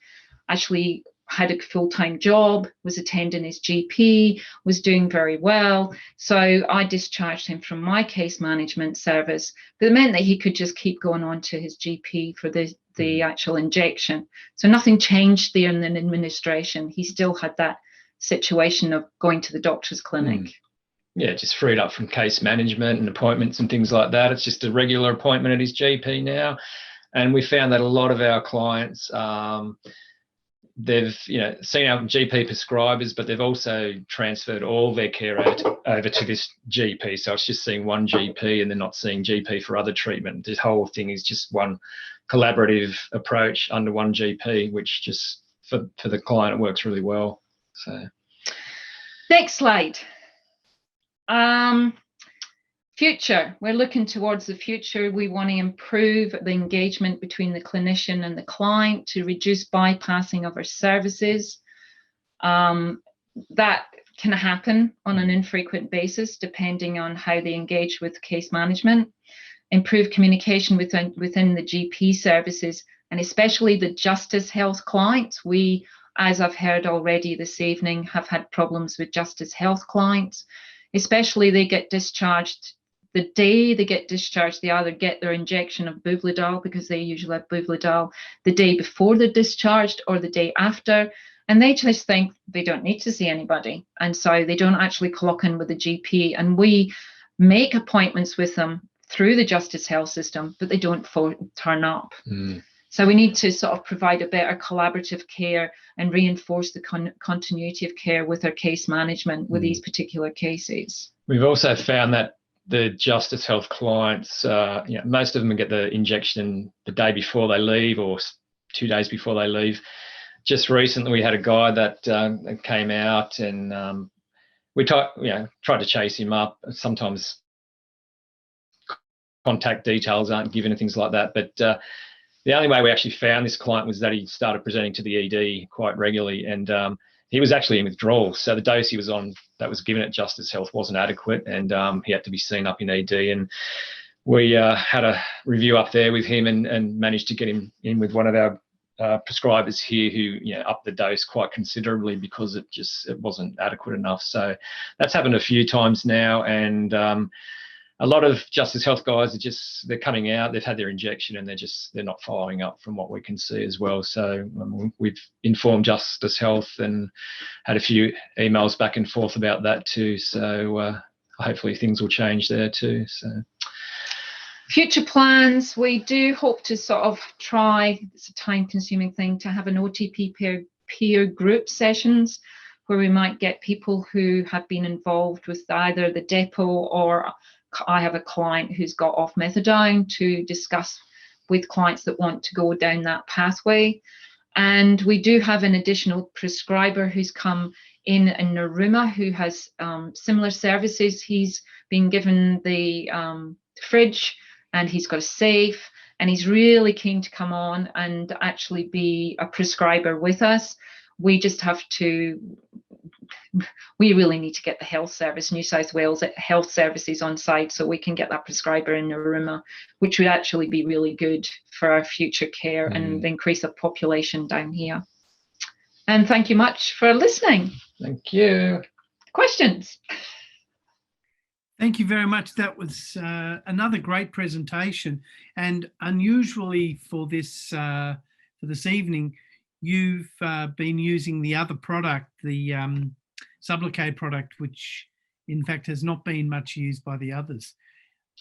actually had a full-time job, was attending his GP, was doing very well. So I discharged him from my case management service, but it meant that he could just keep going on to his GP for the actual injection. So nothing changed there in the administration. He still had that situation of going to the doctor's clinic. Yeah, just freed up from case management and appointments and things like that. It's just a regular appointment at his GP now. And we found that a lot of our clients, they've seen our GP prescribers, but they've also transferred all their care over to this GP. So it's just seeing one GP and they're not seeing GP for other treatment. This whole thing is just one collaborative approach under one GP, which just for the client, it works really well. So next slide. Future. We're looking towards the future. We want to improve the engagement between the clinician and the client to reduce bypassing of our services. That can happen on an infrequent basis, depending on how they engage with case management. Improve communication within the GP services, and especially the Justice Health clients. We, as I've heard already this evening, have had problems with Justice Health clients, especially they get discharged. The day they get discharged, they either get their injection of Buvidal, because they usually have Buvidal the day before they're discharged or the day after, and they just think they don't need to see anybody. And so they don't actually clock in with the GP. And we make appointments with them through the Justice Health system, but they don't turn up. So we need to sort of provide a better collaborative care and reinforce the continuity of care with our case management with these particular cases. We've also found that the Justice Health clients, most of them get the injection the day before they leave or 2 days before they leave. Just recently, we had a guy that came out, and we tried to chase him up. Sometimes contact details aren't given and things like that. But the only way we actually found this client was that he started presenting to the ED quite regularly, and he was actually in withdrawal. So the dose he was on that was given at Justice Health wasn't adequate, and he had to be seen up in ED. And we had a review up there with him and managed to get him in with one of our prescribers here who upped the dose quite considerably because it wasn't adequate enough. So that's happened a few times now, and a lot of Justice Health guys they're coming out, they've had their injection, and they're not following up from what we can see as well. So we've informed Justice Health and had a few emails back and forth about that too. So hopefully things will change there too. So future plans, we do hope to sort of try, it's a time-consuming thing, to have an OTP peer group sessions where we might get people who have been involved with either the depot, or I have a client who's got off methadone, to discuss with clients that want to go down that pathway. And we do have an additional prescriber who's come in Narooma, who has similar services. He's been given the fridge, and he's got a safe, and he's really keen to come on and actually be a prescriber with us. We just have to, we really need to get the health service, New South Wales health services on site, so we can get that prescriber in Narooma, which would actually be really good for our future care and increase the population down here. And thank you much for listening. Thank you. Questions? Thank you very much. That was another great presentation, and unusually for this evening, you've been using the other product, the Sublocade product, which in fact has not been much used by the others.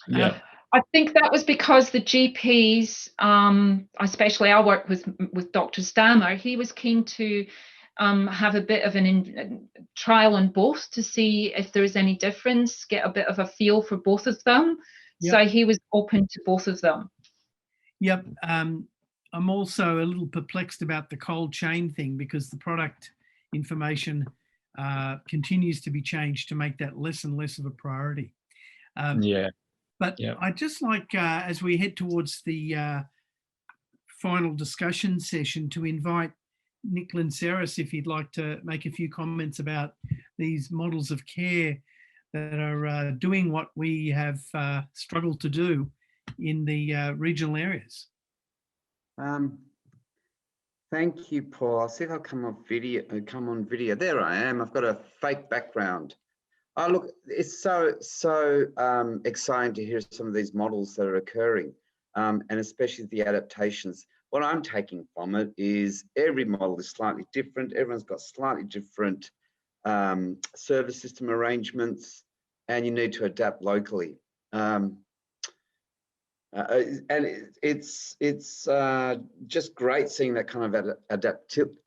Yeah. I think that was because the GPs, especially I work with Dr. Stammer, he was keen to have a bit of trial on both to see if there is any difference, get a bit of a feel for both of them. Yep. So he was open to both of them. Yep. I'm also a little perplexed about the cold chain thing, because the product information continues to be changed to make that less and less of a priority. Yeah. But Yeah. I'd just like, as we head towards the final discussion session, to invite Nick Lintzeris, if he'd like to make a few comments about these models of care that are doing what we have struggled to do in the regional areas. Thank you, Paul. I'll see if I'll come on video. There I am. I've got a fake background. Oh, look, it's so exciting to hear some of these models that are occurring, and especially the adaptations. What I'm taking from it is every model is slightly different. Everyone's got slightly different service system arrangements, and you need to adapt locally. And it's just great seeing that kind of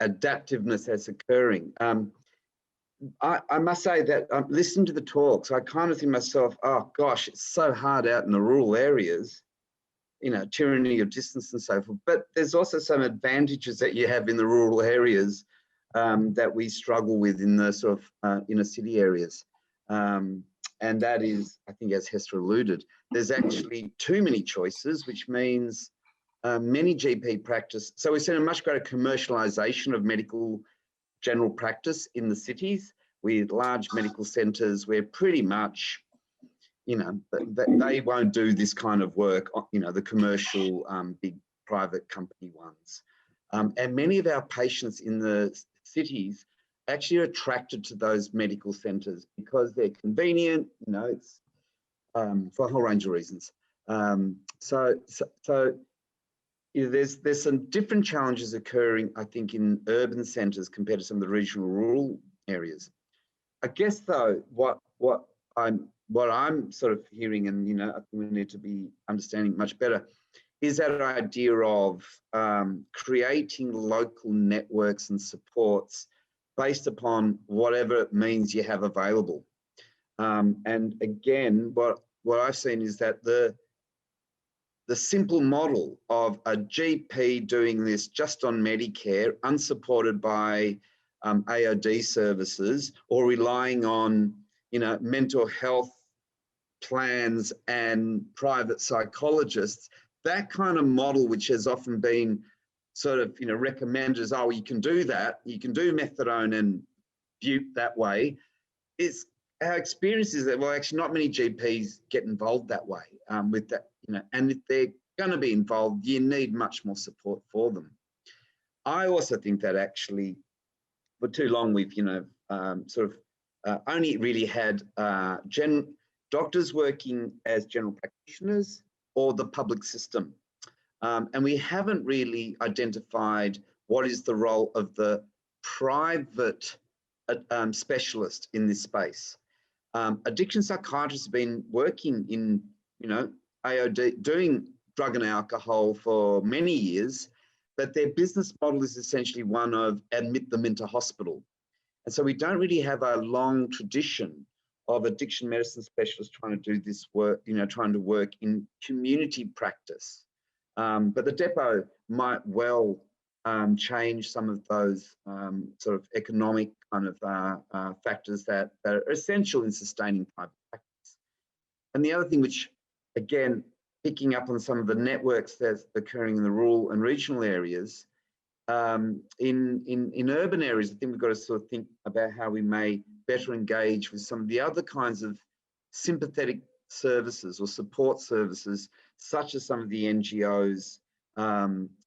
adaptiveness that's occurring. I must say that listening to the talks, I kind of think to myself, oh gosh, it's so hard out in the rural areas, you know, tyranny of distance and so forth. But there's also some advantages that you have in the rural areas that we struggle with in the sort of inner city areas. And that is, I think, as Hester alluded, there's actually too many choices, which means many GP practice. So we're seeing a much greater commercialisation of medical general practice in the cities with large medical centres where pretty much, you know, they won't do this kind of work, you know, the commercial big private company ones. And many of our patients in the cities actually are attracted to those medical centres because they're convenient, you know, it's for a whole range of reasons. So you know, there's some different challenges occurring, I think, in urban centres compared to some of the regional rural areas. I guess though, what I'm sort of hearing, and you know, I think we need to be understanding much better, is that idea of creating local networks and supports based upon whatever means you have available. And again, what I've seen is that the simple model of a GP doing this just on Medicare, unsupported by AOD services, or relying on, you know, mental health plans and private psychologists, that kind of model, which has often been sort of, you know, recommended as, oh, you can do that, you can do methadone and bupe that way, is our experience is that, well, actually not many GPs get involved that way with that, you know, and if they're going to be involved, you need much more support for them. I also think that actually for too long we've, you know, sort of only really had doctors working as general practitioners or the public system. And we haven't really identified what is the role of the private specialist in this space. Addiction psychiatrists have been working in, you know, AOD, doing drug and alcohol for many years, but their business model is essentially one of admit them into hospital. And so we don't really have a long tradition of addiction medicine specialists trying to do this work, you know, trying to work in community practice. But the depot might well change some of those sort of economic kind of factors that are essential in sustaining private practice. And the other thing, which again, picking up on some of the networks that's occurring in the rural and regional areas, in urban areas, I think we've got to sort of think about how we may better engage with some of the other kinds of sympathetic services or support services, such as some of the NGOs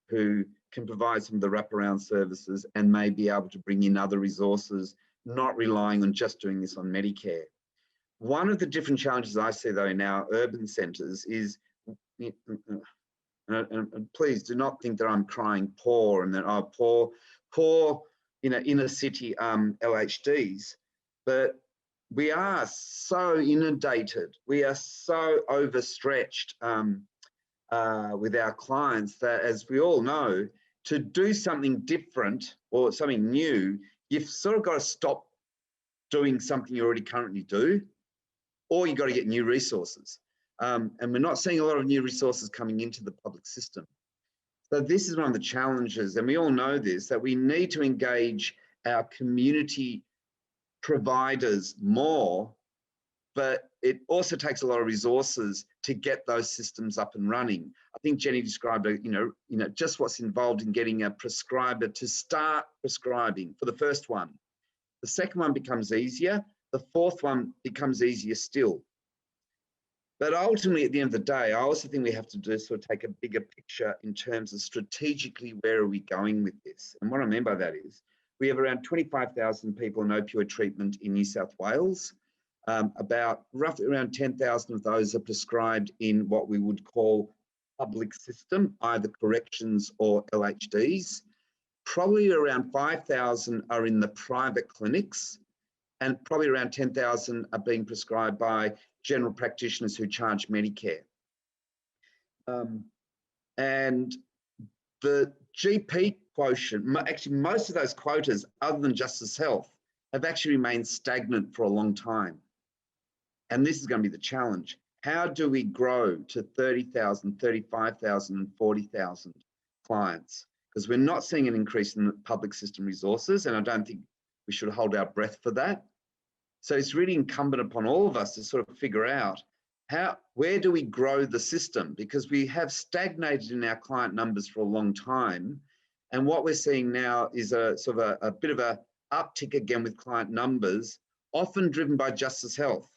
who can provide some of the wraparound services and may be able to bring in other resources, not relying on just doing this on Medicare. One of the different challenges I see though in our urban centres is, and please do not think that I'm crying poor and that, oh, poor, you know, inner city LHDs, but we are so inundated, we are so overstretched with our clients that, as we all know, to do something different or something new, you've sort of got to stop doing something you already currently do, or you've got to get new resources. And we're not seeing a lot of new resources coming into the public system. So this is one of the challenges, and we all know this, that we need to engage our community providers more, but it also takes a lot of resources to get those systems up and running. I think Jenny described, just what's involved in getting a prescriber to start prescribing for the first one. The second one becomes easier. The fourth one becomes easier still. But ultimately, at the end of the day, I also think we have to sort of take a bigger picture in terms of strategically, where are we going with this? And what I mean by that is we have around 25,000 people in opioid treatment in New South Wales. About roughly around 10,000 of those are prescribed in what we would call public system, either corrections or LHDs. Probably around 5,000 are in the private clinics, and probably around 10,000 are being prescribed by general practitioners who charge Medicare. And the GP quotient, actually most of those quotas, other than Justice Health, have actually remained stagnant for a long time. And this is going to be the challenge. How do we grow to 30,000, 35,000 and 40,000 clients? Because we're not seeing an increase in the public system resources, and I don't think we should hold our breath for that. So it's really incumbent upon all of us to sort of figure out where do we grow the system? Because we have stagnated in our client numbers for a long time. And what we're seeing now is a sort of a bit of a uptick again with client numbers, often driven by Justice Health.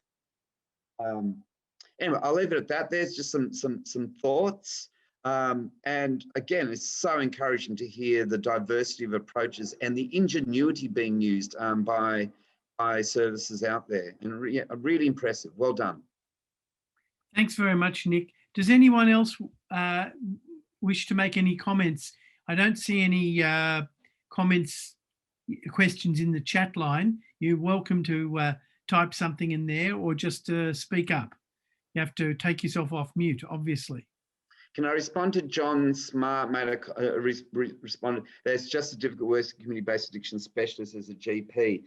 Anyway, I'll leave it at that. There's just some thoughts. And again, it's so encouraging to hear the diversity of approaches and the ingenuity being used by services out there. And really impressive. Well done. Thanks very much, Nick. Does anyone else wish to make any comments? I don't see any questions in the chat line. You're welcome to type something in there or just speak up. You have to take yourself off mute, obviously. Can I respond to John Smart? Responded, that's just as difficult work as a community-based addiction specialist as a GP.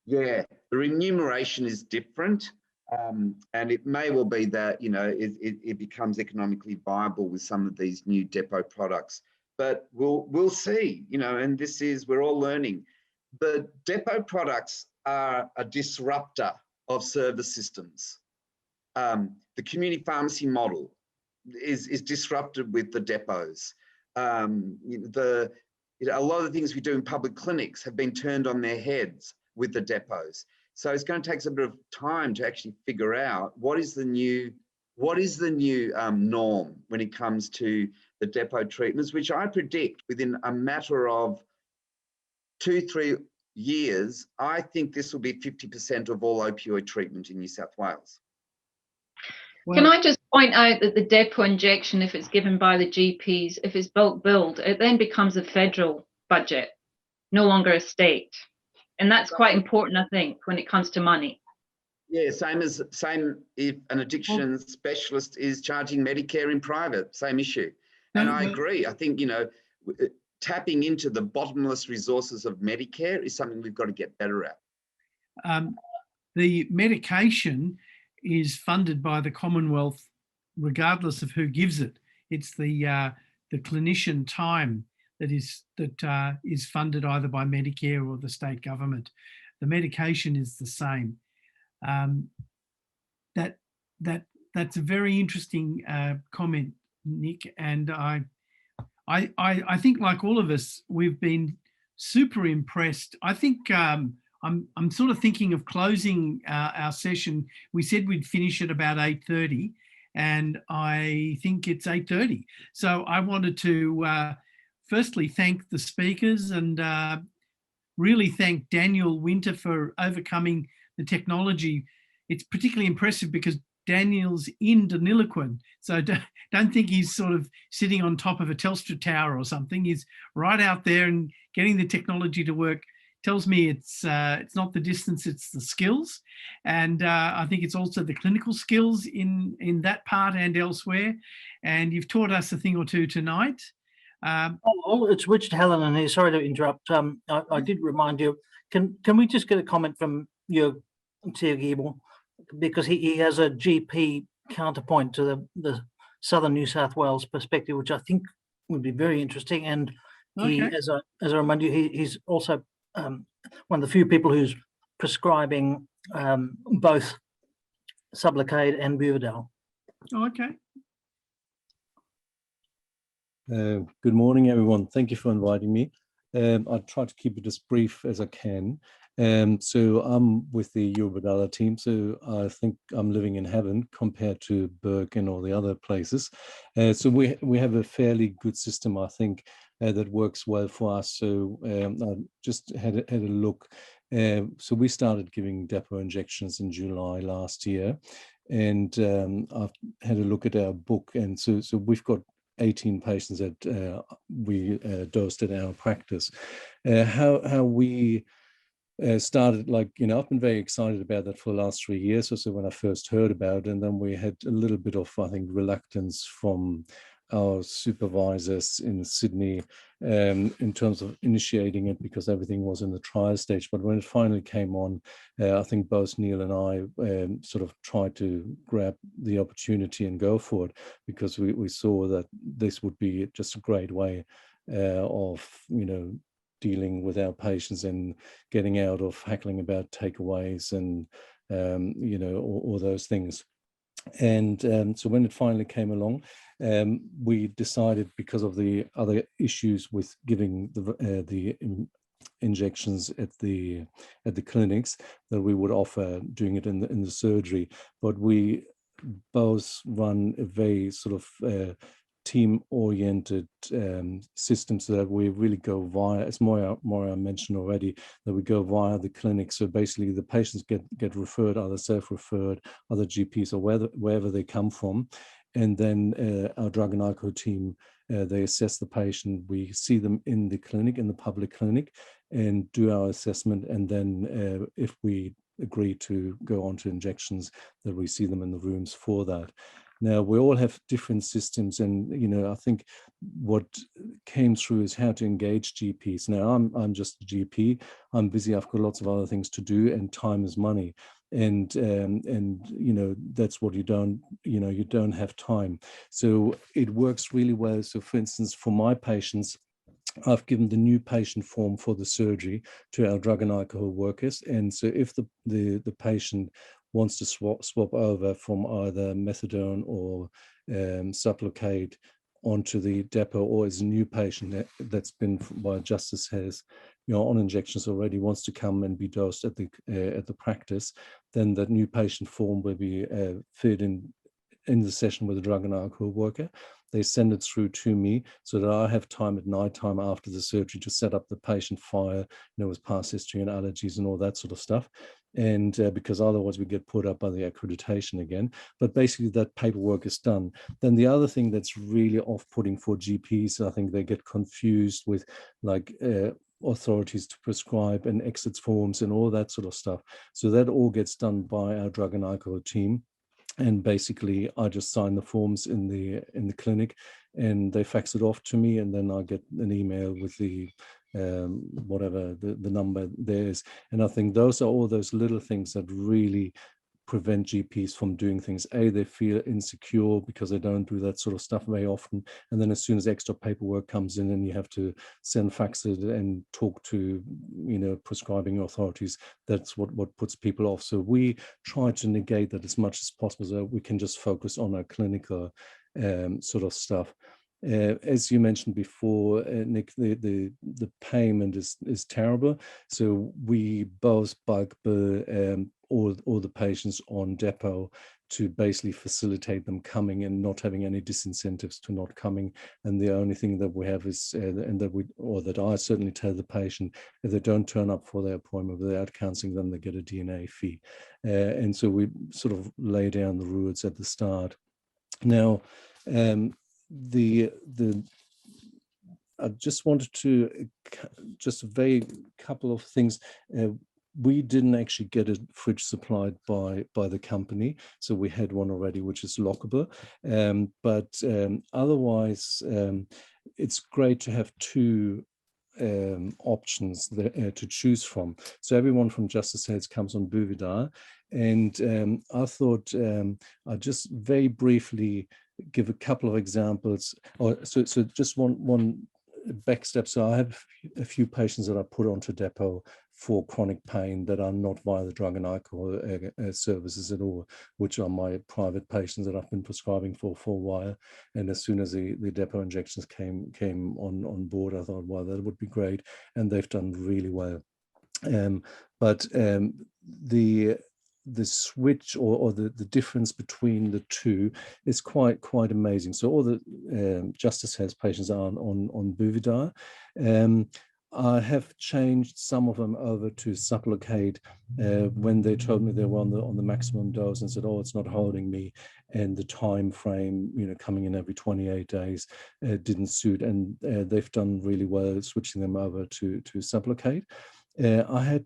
Yeah, the remuneration is different. And it may well be that, it becomes economically viable with some of these new depot products. But we'll see, and we're all learning. The depot products are a disruptor of service systems. The community pharmacy model is disrupted with the depots. A lot of the things we do in public clinics have been turned on their heads with the depots. So it's going to take a bit of time to actually figure out what is the new norm when it comes to the depot treatments, which I predict within a matter of 2-3 years, I think this will be 50% of all opioid treatment in New South Wales. Well, can I just point out that the depot injection, if it's given by the GPs, if it's bulk billed, it then becomes a federal budget, no longer a state. And that's quite important, I think, when it comes to money. Yeah, same if an addiction specialist is charging Medicare in private, same issue. And I agree. I think, tapping into the bottomless resources of Medicare is something we've got to get better at. The medication is funded by the Commonwealth, regardless of who gives it. It's the clinician time that is funded either by Medicare or the state government. The medication is the same. That's a very interesting comment, Nick. And I think, like all of us, we've been super impressed. I think I'm sort of thinking of closing our session. We said we'd finish at about 8:30, and I think it's 8:30. So I wanted to firstly thank the speakers and really thank Daniel Winter for overcoming the technology. It's particularly impressive because Daniel's in Deniliquin, so don't think he's sort of sitting on top of a Telstra tower or something. He's right out there and getting the technology to work. Tells me it's not the distance, it's the skills. And I think it's also the clinical skills in that part and elsewhere. And you've taught us a thing or two tonight. Oh, it's Richard Hallinan here. Sorry to interrupt. I did remind you. Can we just get a comment from your Gable, because he has a GP counterpoint to the Southern New South Wales perspective, which I think would be very interesting. And he, Okay. as I remind you, he's also one of the few people who's prescribing both Sublocade and Buvidal. Okay. Good morning, everyone. Thank you for inviting me. I'll try to keep it as brief as I can. So I'm with the Buvidal team, so I think I'm living in heaven compared to Burke and all the other places. So we have a fairly good system, I think, that works well for us. So I just had a look. So we started giving depot injections in July last year, and I've had a look at our book, and so we've got 18 patients that we dosed at our practice. How we started, like, I've been very excited about that for the last 3 years or so when I first heard about it, and then we had a little bit of, I think, reluctance from our supervisors in Sydney in terms of initiating it, because everything was in the trial stage. But when it finally came on, I think both Neil and I sort of tried to grab the opportunity and go for it, because we saw that this would be just a great way of, dealing with our patients and getting out of haggling about takeaways and, all those things. And so when it finally came along, we decided, because of the other issues with giving the injections at the clinics, that we would offer doing it in the surgery. But we both run a very sort of team-oriented system, so that we really go via, as Moira mentioned already, that we go via the clinic. So basically the patients get referred, either self-referred, other GPs, or wherever they come from. And then our drug and alcohol team, they assess the patient. We see them in the clinic, in the public clinic, and do our assessment. And then if we agree to go on to injections, that we see them in the rooms for that. Now, we all have different systems, and I think what came through is how to engage GPs. Now, I'm just a GP. I'm busy. I've got lots of other things to do, and time is money. And that's what you don't have time. So it works really well. So, for instance, for my patients, I've given the new patient form for the surgery to our drug and alcohol workers. And so if the patient wants to swap over from either methadone or Sublocade onto the depot, or as a new patient that's been by Justice has, on injections already, wants to come and be dosed at the practice, then that new patient form will be filled in the session with the drug and alcohol worker. They send it through to me, so that I have time at night time after the surgery to set up the patient file, with past history and allergies and all that sort of stuff. And because otherwise we get put up by the accreditation again. But basically that paperwork is done. Then the other thing that's really off-putting for GPs, I think they get confused with authorities to prescribe and exit forms and all that sort of stuff. So that all gets done by our drug and alcohol team. And basically, I just sign the forms in the clinic, and they fax it off to me, and then I get an email with the whatever the number there is. And I think those are all those little things that really prevent GPs from doing things. They feel insecure because they don't do that sort of stuff very often. And then as soon as extra paperwork comes in and you have to send faxes and talk to, prescribing authorities, that's what puts people off. So we try to negate that as much as possible, so we can just focus on our clinical sort of stuff. As you mentioned before, Nick, the payment is terrible. So we both bulk bill all the patients on depot to basically facilitate them coming and not having any disincentives to not coming. And the only thing that we have is, that I certainly tell the patient, if they don't turn up for their appointment without counselling, then they get a DNA fee. And so we sort of lay down the rules at the start. Now, I just wanted to just a very couple of things. we didn't actually get a fridge supplied by the company, so we had one already, which is lockable. But otherwise, it's great to have two options to choose from. So everyone from Justice Health comes on Buvidal, and I thought I'd just very briefly give a couple of examples. So just one back step. So I have a few patients that I put onto depot for chronic pain that are not via the drug and alcohol services at all, which are my private patients that I've been prescribing for a while. And as soon as the depot injections came on board, I thought, wow, that would be great. And they've done really well. But the switch or the difference between the two is quite amazing. So all the Justice Health patients are on Buvidal. I have changed some of them over to Sublocade when they told me they were on the maximum dose and said, oh, it's not holding me, and the time frame, coming in every 28 days didn't suit, and they've done really well switching them over to Sublocade. I had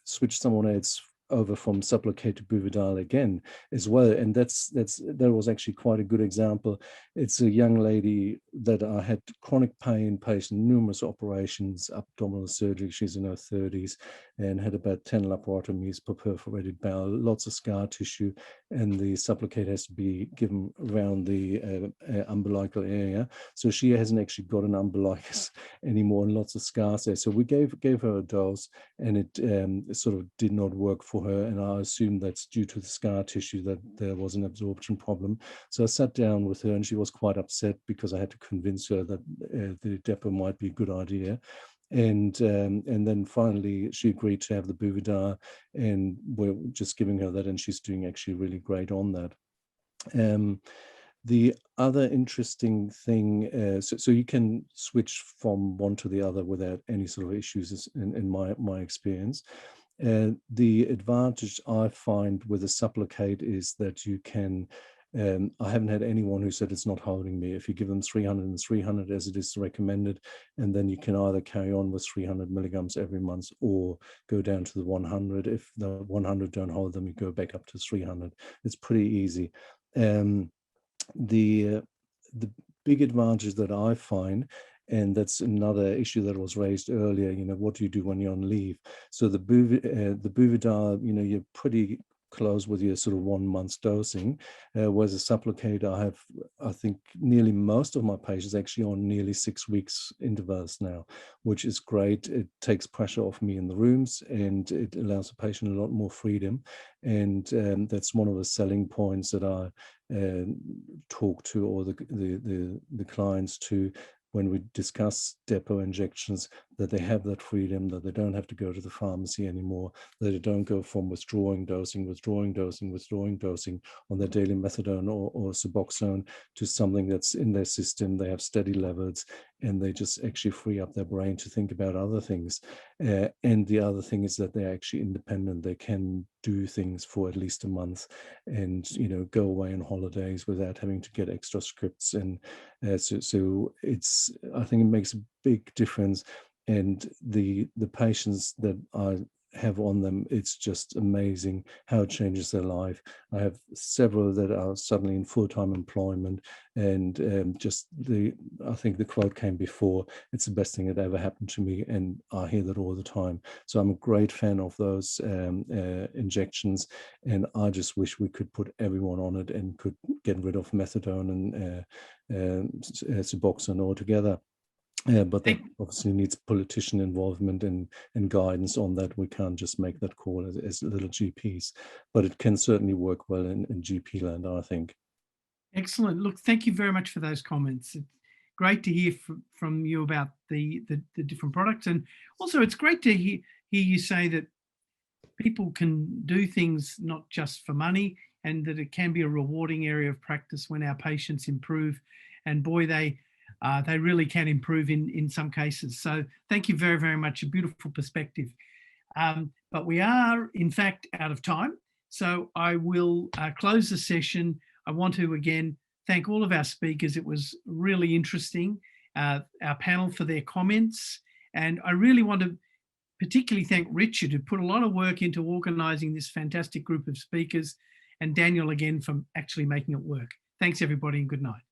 switched someone else over from Sublocade to Buvidal again as well, and that was actually quite a good example. It's a young lady that I had chronic pain, patient, numerous operations, abdominal surgery. She's in her 30s and had about 10 laparotomies per perforated bowel, lots of scar tissue, and the Sublocade has to be given around the umbilical area. So she hasn't actually got an umbilicus anymore and lots of scars there. So we gave her a dose, and it sort of did not work for her, and I assume that's due to the scar tissue, that there was an absorption problem. So I sat down with her, and she was quite upset because I had to convince her that the depot might be a good idea. And then finally she agreed to have the Buvidal, and we're just giving her that, and she's doing actually really great on that. The other interesting thing, so you can switch from one to the other without any sort of issues in my experience. The advantage I find with a Sublocade is that you can, I haven't had anyone who said it's not holding me. If you give them 300 and 300 as it is recommended, and then you can either carry on with 300 milligrams every month or go down to the 100. If the 100 don't hold them, you go back up to 300. It's pretty easy. The big advantage that I find, and that's another issue that was raised earlier, what do you do when you're on leave? So the Buvidal, you're pretty close with your sort of 1 month's dosing, whereas a Sublocade, I think nearly most of my patients actually on nearly 6 weeks intervals now, which is great. It takes pressure off me in the rooms, and it allows the patient a lot more freedom. And that's one of the selling points that I talk to all the clients to when we discuss depot injections, that they have that freedom, that they don't have to go to the pharmacy anymore, that they don't go from withdrawing dosing on their daily methadone or Suboxone to something that's in their system. They have steady levels, and they just actually free up their brain to think about other things. And the other thing is that they're actually independent. They can do things for at least a month and, go away on holidays without having to get extra scripts. And so I think it makes a big difference. And the patients that I have on them, it's just amazing how it changes their life. I have several that are suddenly in full-time employment, and I think the quote came before, it's the best thing that ever happened to me, and I hear that all the time. So I'm a great fan of those injections, and I just wish we could put everyone on it and could get rid of methadone and Suboxone altogether. But that obviously needs politician involvement and guidance on that. We can't just make that call as little GPs, but it can certainly work well in GP land, I think. Excellent. Look, thank you very much for those comments. It's great to hear from you about the different products, and also it's great to hear you say that people can do things not just for money, and that it can be a rewarding area of practice when our patients improve, and boy, they really can improve in some cases. So thank you very, very much. A beautiful perspective. But we are, in fact, out of time. So I will close the session. I want to, again, thank all of our speakers. It was really interesting, our panel for their comments. And I really want to particularly thank Richard, who put a lot of work into organising this fantastic group of speakers, and Daniel again for actually making it work. Thanks everybody and good night.